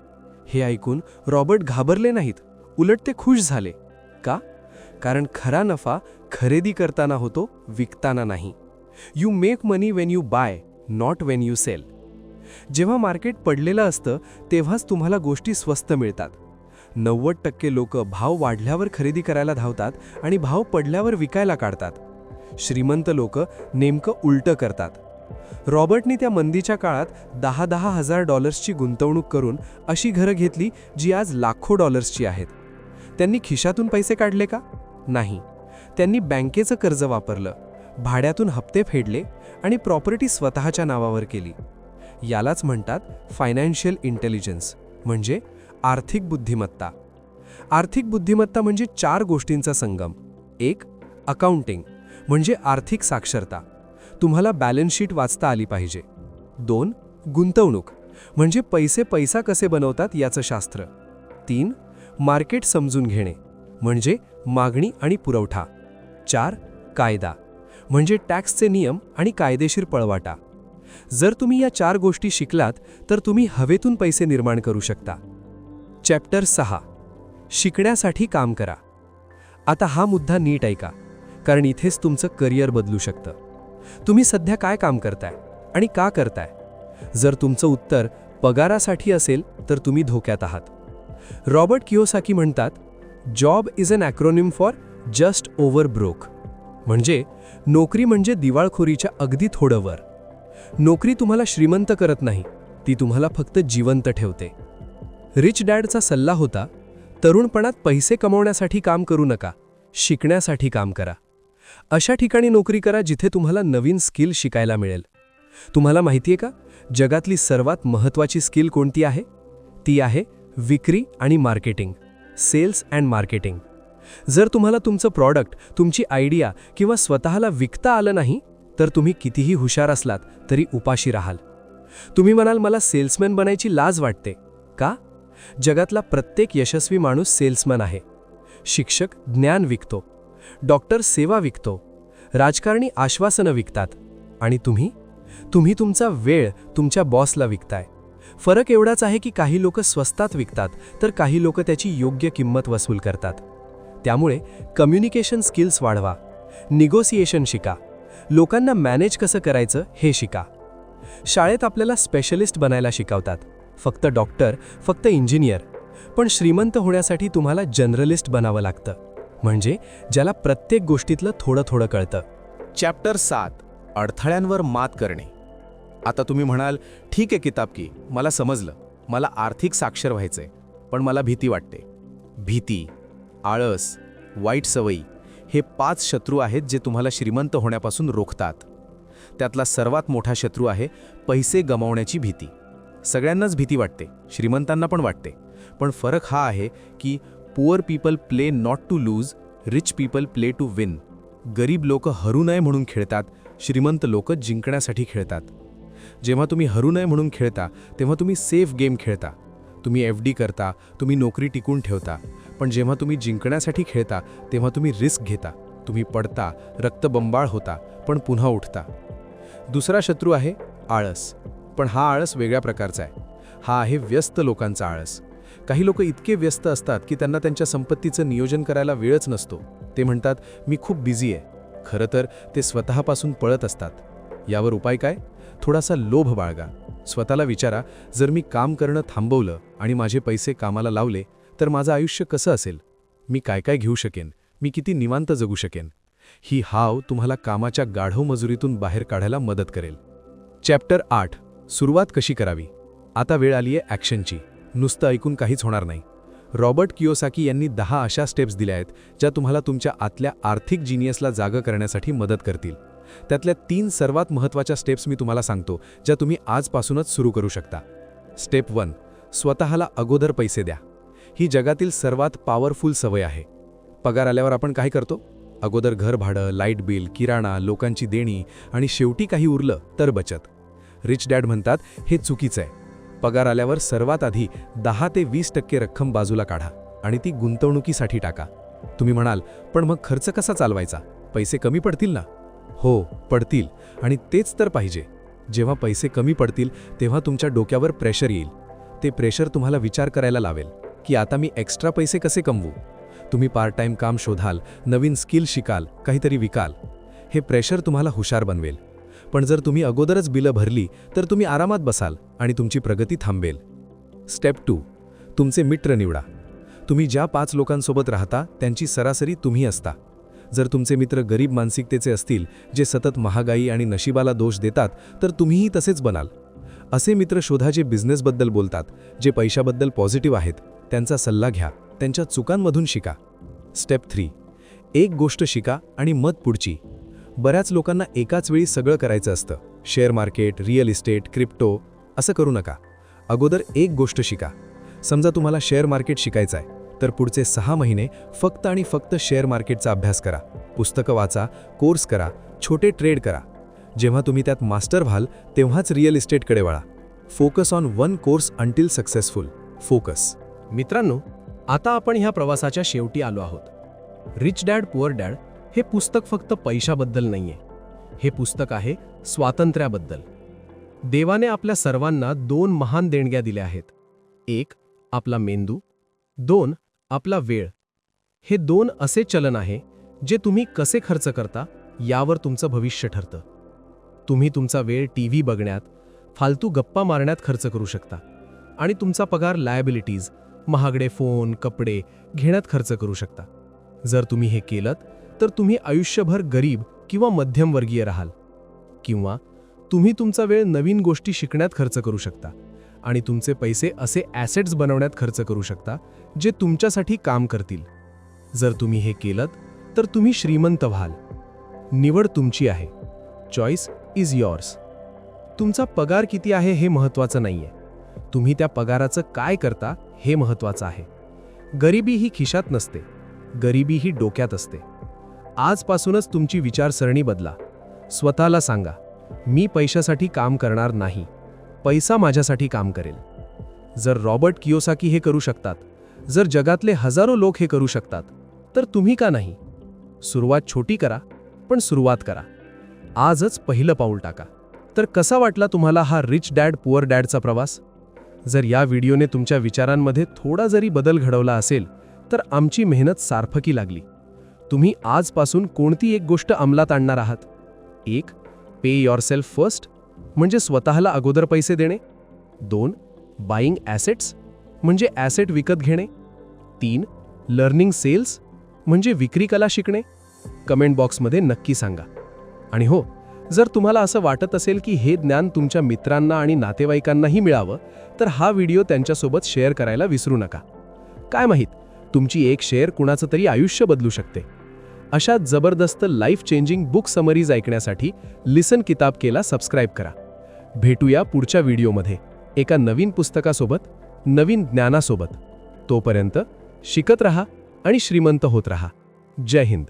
हे ऐकून रॉबर्ट घाबरले नाहीत, उलट ते खुश झाले. का? कारण खरा नफा खरेदी करताना होतो, विकताना नाही. You make money when you buy, not when you sell. जेव्हा मार्केट पडलेलं असतं तेव्हाच तुम्हाला गोष्टी स्वस्त मिळतात. 90% लोक भाव वाढल्यावर खरेदी करायला धावतात आणि भाव पडल्यावर विकायला काढतात. श्रीमंत लोक नेमकं उलटं करतात. रॉबर्टनी त्या मंदीच्या काळात $10,000 गुंतवणूक करून अशी घरं घेतली जी आज लाखो डॉलर्सची आहेत. त्यांनी खिशातून पैसे काढले का? नाही. त्यांनी बँकेचं कर्ज वापरलं, भाड्यातून हप्ते फेडले आणि प्रॉपर्टी स्वतःच्या नावावर केली. यालाच म्हणतात फायनान्शियल इंटेलिजन्स, म्हणजे आर्थिक बुद्धिमत्ता. आर्थिक बुद्धिमत्ता म्हणजे 4 गोष्टींचा संगम. 1. अकाउंटिंग, म्हणजे आर्थिक साक्षरता, तुम्हाला बॅलन्स शीट वाचता आली पाहिजे. 2. गुंतवणूक, म्हणजे पैसा कसे बनवतात याचं शास्त्र. 3. मार्केट समजून घेणे, म्हणजे मागणी आणि पुरवठा. 4. कायदा, म्हणजे टॅक्सचे नियम आणि कायदेशीर पळवाटा. जर तुम्ही या 4 गोष्टी शिकलात तर तुम्ही हवेतून पैसे निर्माण करू शकता. चॅप्टर 6. शिकण्यासाठी काम करा. आता हा मुद्दा नीट ऐका, कारण इथेच तुमचं करिअर बदलू शकतं. तुम्ही सध्या काय काम करताय आणि का करताय? जर तुमचं उत्तर पगारासाठी असेल तर तुम्ही धोक्यात आहात. रॉबर्ट कियोसाकी म्हणतात, job is an acronym for just over broke, म्हणजे नोकरी म्हणजे दिवाळखोरीच्या अगदी थोडं वर. नोकरी तुम्हाला श्रीमंत करत नाही, ती तुम्हाला फक्त जिवंत ठेवते. रिच डॅडचा सल्ला होता, तरुणपणात पैसे कमवण्यासाठी काम करू नका, शिकण्यासाठी काम करा. अशा ठिकाणी नोकरी करा जिथे तुम्हाला नवीन स्किल शिकायला मिळेल. तुम्हाला माहितीये का, जगातली सर्वात महत्त्वाची स्किल कोणती आहे? ती आहे विक्री आणि मार्केटिंग, सेल्स अँड मार्केटिंग. जर तुम्हाला तुमचं प्रॉडक्ट, तुमची आयडिया किंवा स्वतःला विकता आलं नाही तर तुम्ही कितीही हुशार असलात तरी उपाशी राहाल. तुम्ही म्हणाल, मला सेल्समॅन बनायची लाज वाटते. का? जगातला प्रत्येक यशस्वी माणूस सेल्समॅन आहे. शिक्षक ज्ञान विकतो, डॉक्टर सेवा विकतो, राजकारणी आश्वासनं विकतात, आणि तुम्ही तुमचा वेळ तुमच्या बॉसला विकताय. फरक एवढाच आहे की काही लोक स्वस्तात विकतात तर काही लोक त्याची योग्य किंमत वसूल करतात. त्यामुळे कम्युनिकेशन स्किल्स वाढवा, निगोसिएशन शिका, लोकांना मॅनेज कसं करायचं हे शिका. शाळेत आपल्याला स्पेशलिस्ट बनायला शिकवतात, फक्त डॉक्टर, फक्त इंजिनियर. पण श्रीमंत होण्यासाठी तुम्हाला जनरलिस्ट बनावं लागतं, म्हणजे ज्याला प्रत्येक गोष्टीतलं थोडं थोडं कळतं. चॅप्टर 7 अडथळ्यांवर मात करणे. आता तुम्ही म्हणाल, ठीक आहे किताबकी, मला समजलं, मला आर्थिक साक्षर व्हायचंय, पण मला भीती वाटते. भीती, आळस, वाईट सवयी हे 5 शत्रू आहेत जे तुम्हाला श्रीमंत होण्यापासून रोखतात. त्यातला सर्वात मोठा शत्रू आहे पैसे गमावण्याची भीती. सगळ्यांनाच भीती वाटते, श्रीमंतांना पण वाटते. पण फरक हा आहे की poor people play not to lose, rich people play to win. गरीब लोक हरू नये म्हणून खेळतात, श्रीमंत लोक जिंकण्यासाठी खेळतात. जेव्हा तुम्ही हरू नये म्हणून खेळता तेव्हा तुम्ही सेफ गेम खेळता, तुम्ही FD करता, तुम्ही नोकरी टिकून ठेवता. पण जेव्हा तुम्ही जिंकण्यासाठी खेळता तेव्हा तुम्ही रिस्क घेता, तुम्ही पडता, रक्तबंबाळ होता, पण पुन्हा उठता. दुसरा शत्रू आहे आळस. पण हा आळस वेगळ्या प्रकारचा आहे. हा आहे व्यस्त लोकांचा आळस. काही लोक इतके व्यस्त असतात की त्यांना त्यांच्या संपत्तीचं नियोजन करायला वेळच नसतो. ते म्हणतात, मी खूप बिझी आहे. खरं तर ते स्वतःपासून पळत असतात. यावर उपाय काय? थोडासा लोभ बाळगा. स्वतःला विचारा, जर मी काम करणं थांबवलं आणि माझे पैसे कामाला लावले तर माझं आयुष्य कसं असेल? मी काय काय घेऊ शकेन? मी किती निवांत जगू शकेन? ही हाव तुम्हाला कामाच्या गाढव मजुरीतून बाहेर काढायला मदत करेल. चॅप्टर 8 सुरुवात कशी करावी. आता वेळ आली आहे ॲक्शनची. नुसतं ऐकून काहीच होणार नाही. रॉबर्ट कियोसाकी यांनी 10 अशा स्टेप्स दिल्या आहेत ज्या तुम्हाला तुमच्या आतल्या आर्थिक जिनियसला जागा करण्यासाठी मदत करतील. त्यातल्या 3 सर्वात महत्त्वाच्या स्टेप्स मी तुम्हाला सांगतो, ज्या तुम्ही आजपासूनच सुरू करू शकता. स्टेप 1 स्वतःला अगोदर पैसे द्या. ही जगातील सर्वात पॉवरफुल सवय आहे. पगार आल्यावर आपण काय करतो? अगोदर घर भाडं, लाईट बिल, किराणा, लोकांची देणी आणि शेवटी काही उरलं तर बचत. रिच डॅड म्हणतात हे चुकीचं आहे. पगार आल्यावर सर्वात आधी 10 ते 20% रक्कम बाजूला काढा आणि ती गुंतवणुकीसाठी टाका. तुम्ही म्हणाल, पण मग खर्च कसा चालवायचा? पैसे कमी पडतील ना? हो, पडतील, आणि तेच तर पाहिजे. जेव्हा पैसे कमी पडतील तेव्हा तुमच्या डोक्यावर प्रेशर येईल. ते प्रेशर तुम्हाला विचार करायला लावेल की आता मी एक्स्ट्रा पैसे कसे कमवू. तुम्ही पार्ट टाईम काम शोधाल, नवीन स्किल शिकाल, काहीतरी विकाल. हे प्रेशर तुम्हाला हुशार बनवेल. पण जर तुम्ही अगोदरच बिलं भरली तर तुम्ही आरामात बसाल आणि तुमची प्रगती थांबेल. स्टेप 2 तुमचे मित्र निवडा. तुम्ही ज्या 5 लोकांसोबत राहता त्यांची सरासरी तुम्ही असता. जर तुमचे मित्र गरीब मानसिकतेचे असतील, जे सतत महागाई आणि नशिबाला दोष देतात, तर तुम्हीही तसेच बनाल. असे मित्र शोधा जे बिझनेसबद्दल बोलतात, जे पैशाबद्दल पॉझिटिव्ह आहेत. त्यांचा सल्ला घ्या, त्यांच्या चुकांमधून शिका. स्टेप 3 एक गोष्ट शिका आणि मत पुढची. बऱ्याच लोकांना एकाच वेळी सगळं करायचं असतं. Share market, real estate, crypto, असं करू नका. अगोदर एक गोष्ट शिका. समजा तुम्हाला शेअर मार्केट शिकायचं आहे, तर पुढचे 6 महिने फक्त आणि फक्त शेअर मार्केटचा अभ्यास करा. पुस्तकं वाचा, कोर्स करा, छोटे ट्रेड करा. जेव्हा तुम्ही त्यात मास्टर व्हाल तेव्हाच रिअल इस्टेटकडे वळा. Focus on 1 course until successful. Focus. मित्रांनो, आता आपण ह्या प्रवासाच्या शेवटी आलो आहोत. रिच डॅड पुअर डॅड हे पुस्तक फक्त पैशाबद्दल नाहीये. हे पुस्तक आहे स्वातंत्र्याबद्दल. देवाने आपल्या सर्वांना 2 महान देणग्या दिल्या आहेत. 1 आपला मेंदू, 2 आपला वेळ. हे 2 असे चलन आहे जे तुम्ही कसे खर्च करता यावर तुमचं भविष्य ठरतं. तुम्ही तुमचा वेळ TV बघण्यात, फालतू गप्पा मारण्यात खर्च करू शकता आणि तुमचा पगार लायबिलिटीज, महागडे फोन, कपडे घेण्यात खर्च करू शकता. जर तुम्ही हे केलंत तर तुम्ही आयुष्यभर गरीब किंवा मध्यमवर्गीय राहाल. किंवा तुम्ही तुमचा वेळ नवीन गोष्टी शिकण्यात खर्च करू शकता आणि तुमचे पैसे असे ॲसेट्स बनवण्यात खर्च करू शकता जे तुमच्यासाठी काम करतील. जर तुम्ही हे केलंत तर तुम्ही श्रीमंत व्हाल. निवड तुमची आहे. Choice is yours. तुमचा पगार किती आहे हे महत्त्वाचं नाहीये. तुम्ही त्या पगाराचं काय करता हे महत्त्वाचं आहे. गरिबी ही खिशात नसते, गरिबी ही डोक्यात असते. आजपासूनच तुमची विचारसरणी बदला. स्वतःला सांगा, मी पैशासाठी काम करणार नाही, पैसा माझ्यासाठी काम करेल. जर रॉबर्ट कियोसाकी हे करू शकतात, जर जगातले हजारो लोक हे करू शकतात, तर तुम्ही का नाही? सुरुवात छोटी करा, पण सुरुवात करा. आजच पहिलं पाऊल टाका. तर कसा वाटला तुम्हाला हा रिच डॅड पुअर डॅडचा प्रवास? जर या व्हिडिओने तुमच्या विचारांमध्ये थोडा जरी बदल घडवला असेल तर आमची मेहनत सार्थकी लागली. तुम्ही आजपासून कोणती एक गोष्ट अंमलात आणणार आहात? 1. पे युअरसेल्फ फर्स्ट म्हणजे स्वतःला अगोदर पैसे देणे. 2. बाईंग ॲसेट्स म्हणजे ॲसेट विकत घेणे. 3. लर्निंग सेल्स म्हणजे विक्री कला शिकणे. कमेंट बॉक्समध्ये नक्की सांगा. आणि हो, जर तुम्हाला असं वाटत असेल की हे ज्ञान तुमच्या मित्रांना आणि नातेवाईकांनाही मिळावं तर हा व्हिडिओ त्यांच्यासोबत शेअर करायला विसरू नका. काय माहीत, तुमची एक शेअर कुणाचं तरी आयुष्य बदलू शकते. अशा जबरदस्त लाईफ चेंजिंग बुक समरीज ऐकण्यासाठी लिसन किताब केला सबस्क्राईब करा. भेटूया पुढच्या व्हिडिओमध्ये एका नवीन पुस्तकासोबत, नवीन ज्ञानासोबत. तोपर्यंत शिकत रहा आणि श्रीमंत होत रहा. जय हिंद.